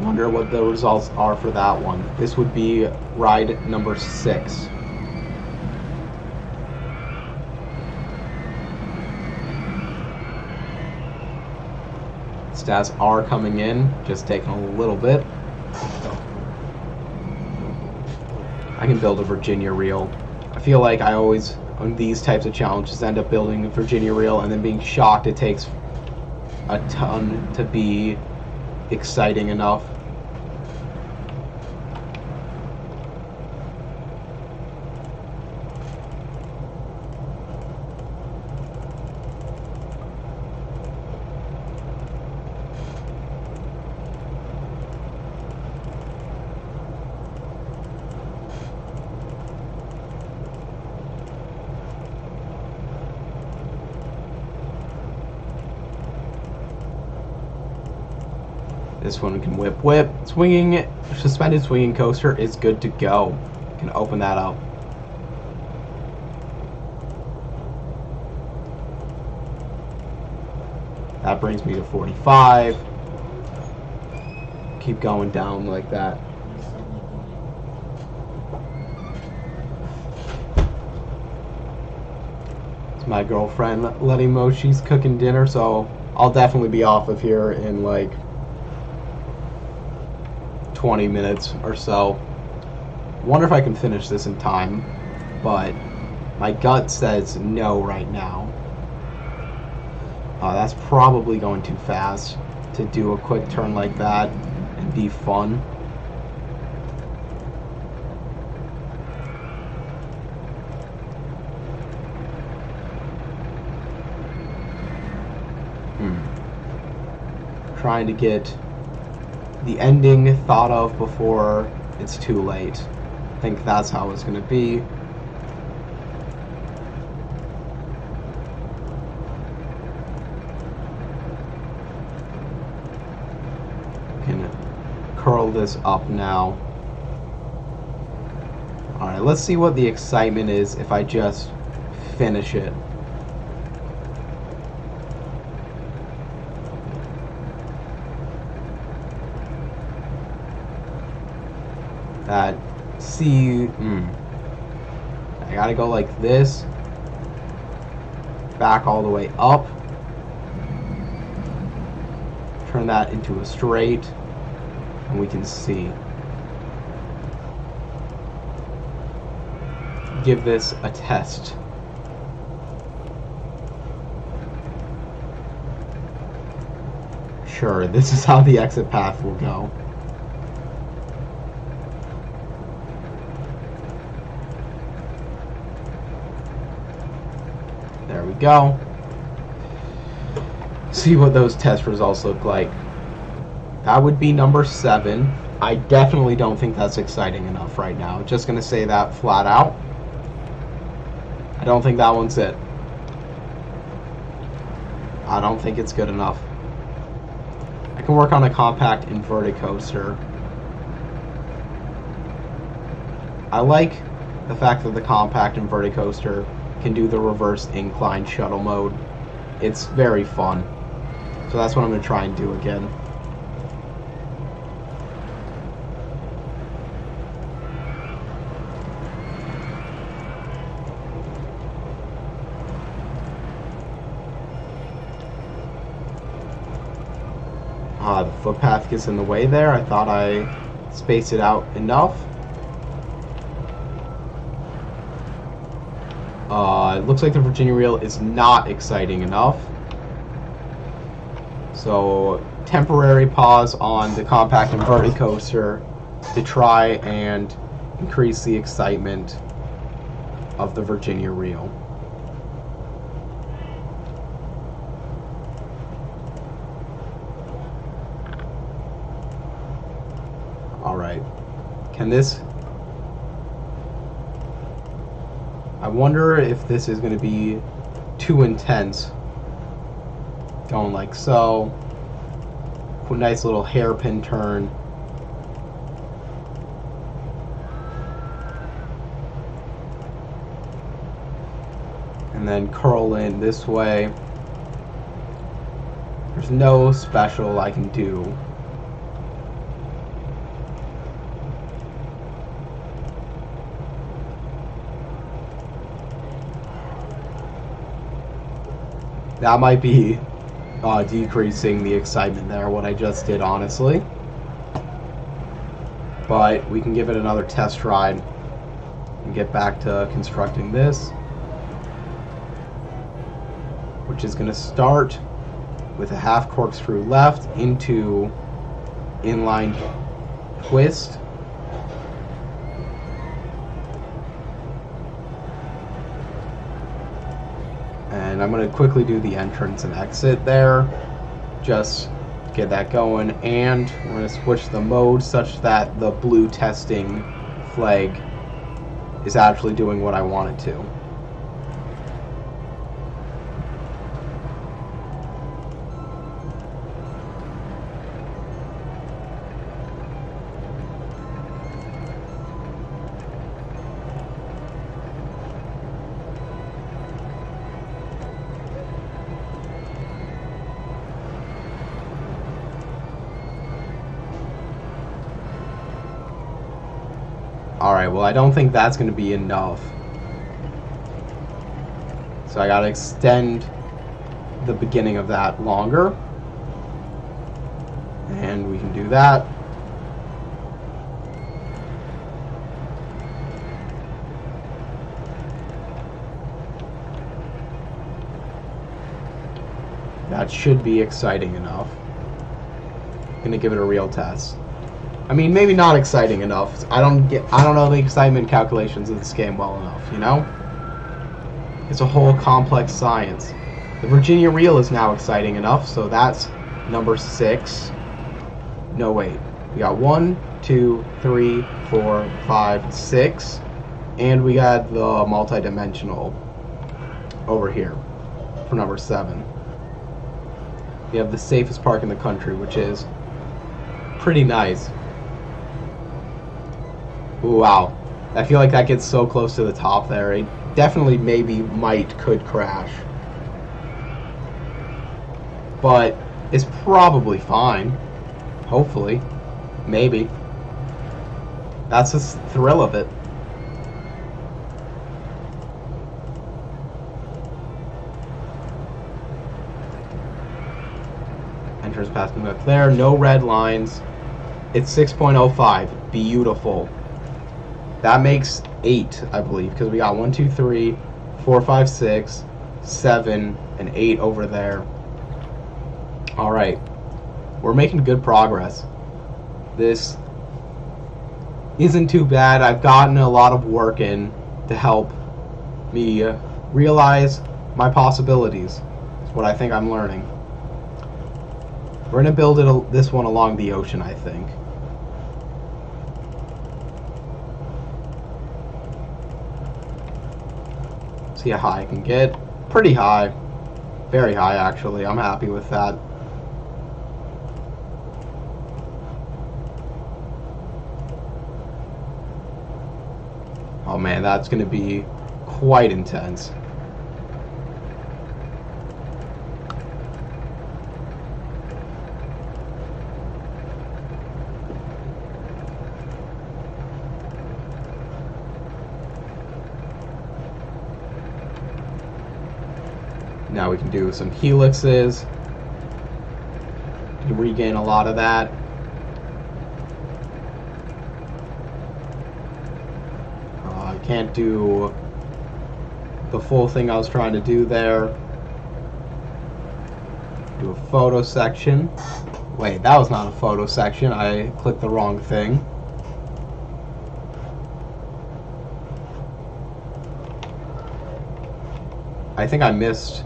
Wonder what the results are for that one. This would be ride number 6. Stats are coming in, just taking a little bit. I can build a Virginia reel. I feel like I always, on these types of challenges, end up building a Virginia reel and then being shocked it takes a ton to be exciting enough. This one can whip whip. Swinging, suspended swinging coaster is good to go. Can open that up. That brings me to 45. Keep going down like that. It's my girlfriend letting me know she's cooking dinner, so I'll definitely be off of here in like 20 minutes or so. Wonder if I can finish this in time, but my gut says no right now. That's probably going too fast to do a quick turn like that and be fun. Trying to get the ending thought of before it's too late. I think that's how it's going to be. Can curl this up now. Alright, let's see what the excitement is if I just finish it. I gotta go like this, back all the way up, turn that into a straight, and we can see. Give this a test. Sure, this is how the exit path will go. There we go. See what those test results look like. That would be number 7. I definitely don't think that's exciting enough right now. Just gonna say that flat out. I don't think that one's it. I don't think it's good enough. I can work on a compact inverted coaster. I like the fact that the compact inverted coaster can do the reverse incline shuttle mode. It's very fun. So that's what I'm going to try and do again. The footpath gets in the way there. I thought I spaced it out enough. It looks like the Virginia Reel is not exciting enough. So, temporary pause on the compact inverted coaster to try and increase the excitement of the Virginia Reel. Alright. Can this... I wonder if this is going to be too intense. Going like so. Put a nice little hairpin turn. And then curl in this way. There's no special I can do. That might be decreasing the excitement there, what I just did, honestly. But we can give it another test ride and get back to constructing this, which is going to start with a half corkscrew left into inline twist. And I'm going to quickly do the entrance and exit there, just get that going, and we're going to switch the mode such that the blue testing flag is actually doing what I want it to. Alright, well I don't think that's going to be enough. So I gotta extend the beginning of that longer. And we can do that. That should be exciting enough. I'm gonna give it a real test. I mean, maybe not exciting enough. I don't know the excitement calculations of this game well enough, you know? It's a whole complex science. The Virginia Reel is now exciting enough, so that's number 6. No, wait. We got 1, 2, 3, 4, 5, 6. And we got the multi-dimensional over here for number 7. We have the safest park in the country, which is pretty nice. Ooh, wow. I feel like that gets so close to the top there. It definitely could crash. But it's probably fine. Hopefully. Maybe. That's the thrill of it. Entrance passing up there. No red lines. It's 6.05. Beautiful. That makes 8, I believe, because we got 1, 2, 3, 4, 5, 6, 7, and 8 over there. Alright. We're making good progress. This isn't too bad. I've gotten a lot of work in to help me realize my possibilities. That's what I think I'm learning. We're going to build this one along the ocean, I think. See how high I can get. Pretty high. Very high, actually. I'm happy with that. Oh man, that's going to be quite intense. Now we can do some helixes to regain a lot of that. I can't do the full thing I was trying to do there. Do a photo section. Wait, that was not a photo section. I clicked the wrong thing. I think I missed.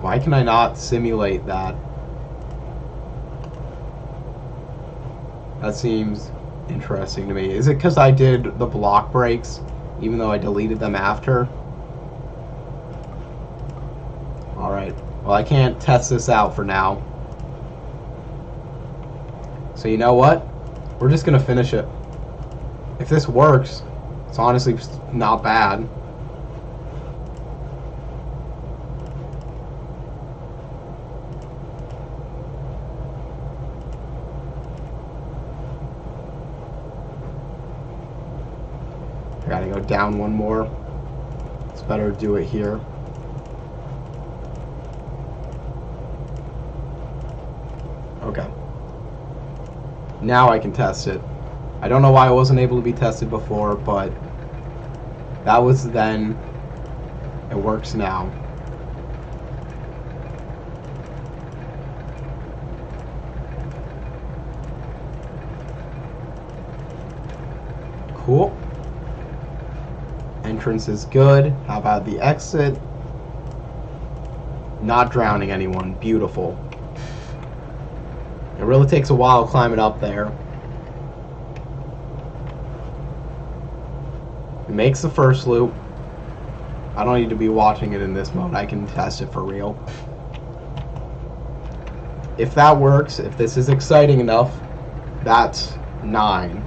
Why can I not simulate that? That seems interesting to me. Is it because I did the block breaks, even though I deleted them after? Alright. Well, I can't test this out for now. So you know what? We're just going to finish it. If this works, it's honestly not bad. I gotta go down one more. It's better to do it here. Okay. Now I can test it. I don't know why it wasn't able to be tested before, but that was then. It works now. Cool. Entrance is good. How about the exit? Not drowning anyone. Beautiful. It really takes a while climbing up there. It makes the first loop. I don't need to be watching it in this mode. I can test it for real. If that works, if this is exciting enough, that's 9.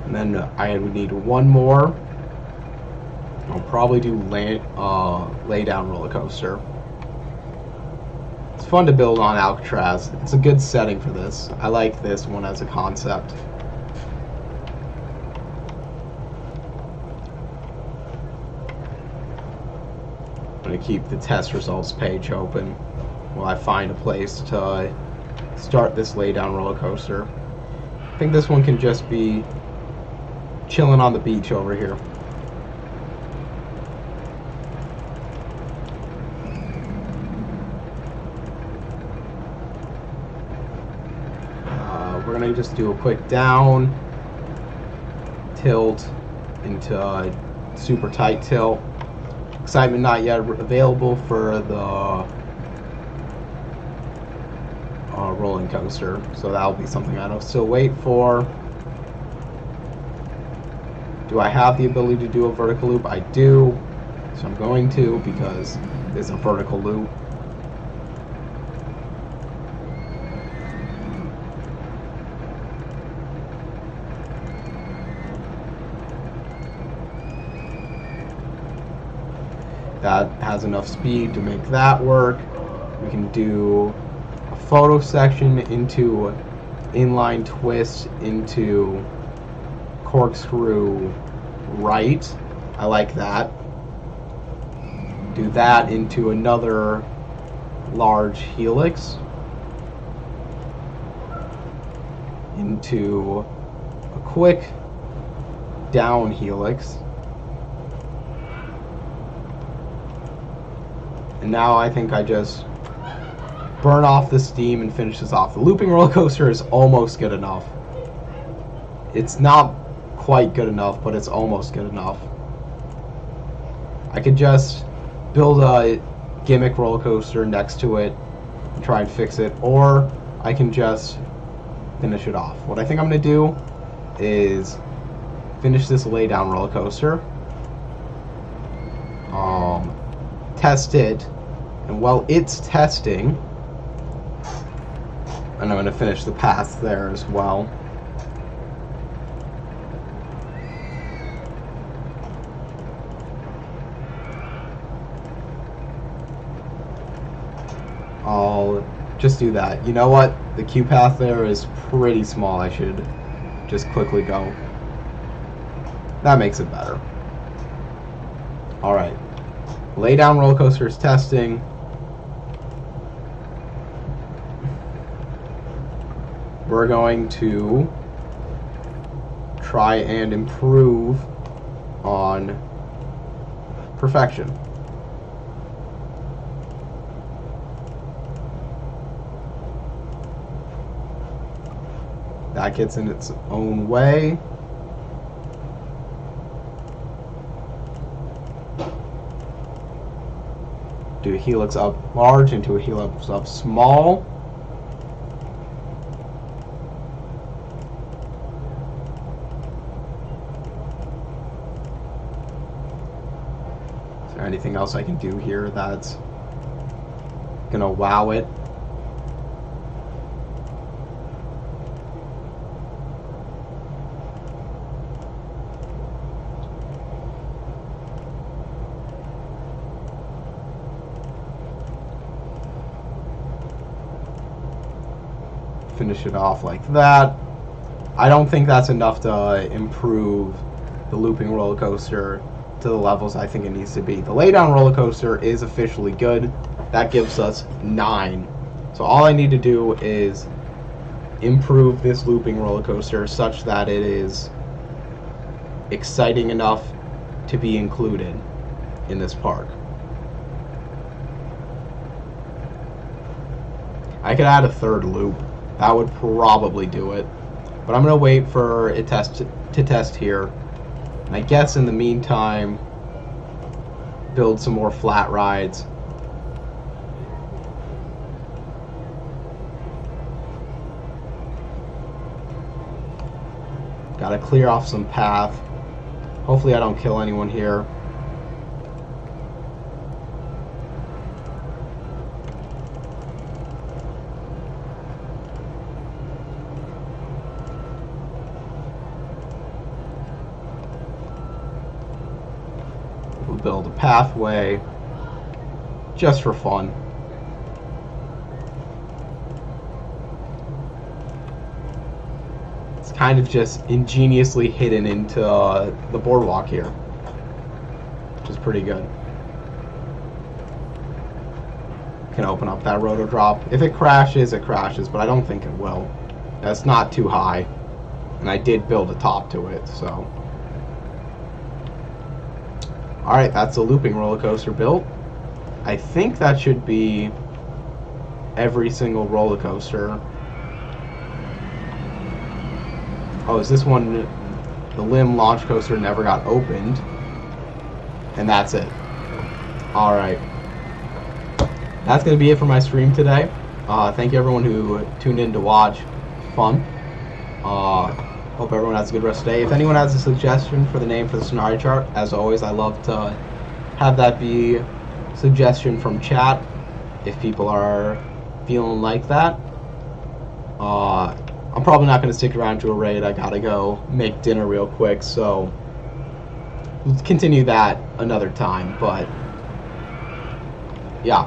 And then I would need one more. I'll probably do lay down roller coaster. It's fun to build on Alcatraz. It's a good setting for this. I like this one as a concept. I'm going to keep the test results page open while I find a place to start this lay down roller coaster. I think this one can just be chilling on the beach over here. We're gonna just do a quick down tilt into super tight tilt. Excitement not yet available for the rolling coaster, so that'll be something I'll still wait for. Do I have the ability to do a vertical loop? I do, so I'm going to, because it's a vertical loop. That has enough speed to make that work. We can do a photo section into inline twist into corkscrew right. I like that. Do that into another large helix. Into a quick down helix. And now I think I just burn off the steam and finish this off. The looping roller coaster is almost good enough. It's not quite good enough, but it's almost good enough. I could just build a gimmick roller coaster next to it and try and fix it, or I can just finish it off. What I think I'm going to do is finish this laydown roller coaster, test it, and while it's testing, and I'm going to finish the path there as well. I'll just do that. You know what? The queue path there is pretty small. I should just quickly go. That makes it better. Alright. Lay down roller coaster is testing. We're going to try and improve on perfection. That gets in its own way. Do a helix up large into a helix up small. Is there anything else I can do here that's gonna wow it? Finish it off like that. I don't think that's enough to improve the looping roller coaster to the levels I think it needs to be. The laydown roller coaster is officially good. That gives us 9. So all I need to do is improve this looping roller coaster such that it is exciting enough to be included in this park. I could add a third loop. That would probably do it. But I'm going to wait for it to test here. And I guess in the meantime, build some more flat rides. Gotta clear off some path. Hopefully I don't kill anyone here. Build a pathway just for fun. It's kind of just ingeniously hidden into the boardwalk here, which is pretty good. Can open up that rotor drop. If it crashes, it crashes, but I don't think it will. That's not too high, and I did build a top to it, so. Alright, that's the looping roller coaster built. I think that should be every single roller coaster. Oh, is this one, the limb launch coaster never got opened. And that's it. Alright. That's going to be it for my stream today. Thank you everyone who tuned in to watch. Fun. Hope everyone has a good rest of the day. If anyone has a suggestion for the name for the scenario chart, as always, I love to have that be suggestion from chat if people are feeling like that. I'm probably not going to stick around to a raid. I gotta go make dinner real quick, so we'll continue that another time. But yeah,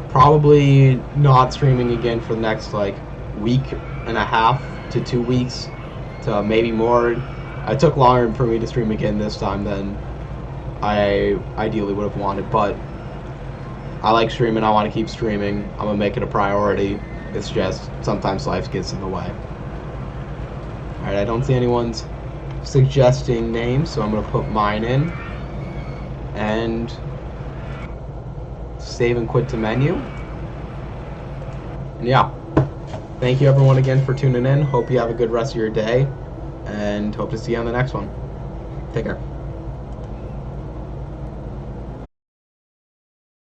probably not streaming again for the next like week and a half to 2 weeks to maybe more. It took longer for me to stream again this time than I ideally would have wanted, but I like streaming. I want to keep streaming. I'm gonna make it a priority. It's just sometimes life gets in the way. Alright, I don't see anyone's suggesting names, so I'm gonna put mine in and save and quit to menu. And yeah, thank you everyone again for tuning in. Hope you have a good rest of your day, and hope to see you on the next one. Take care.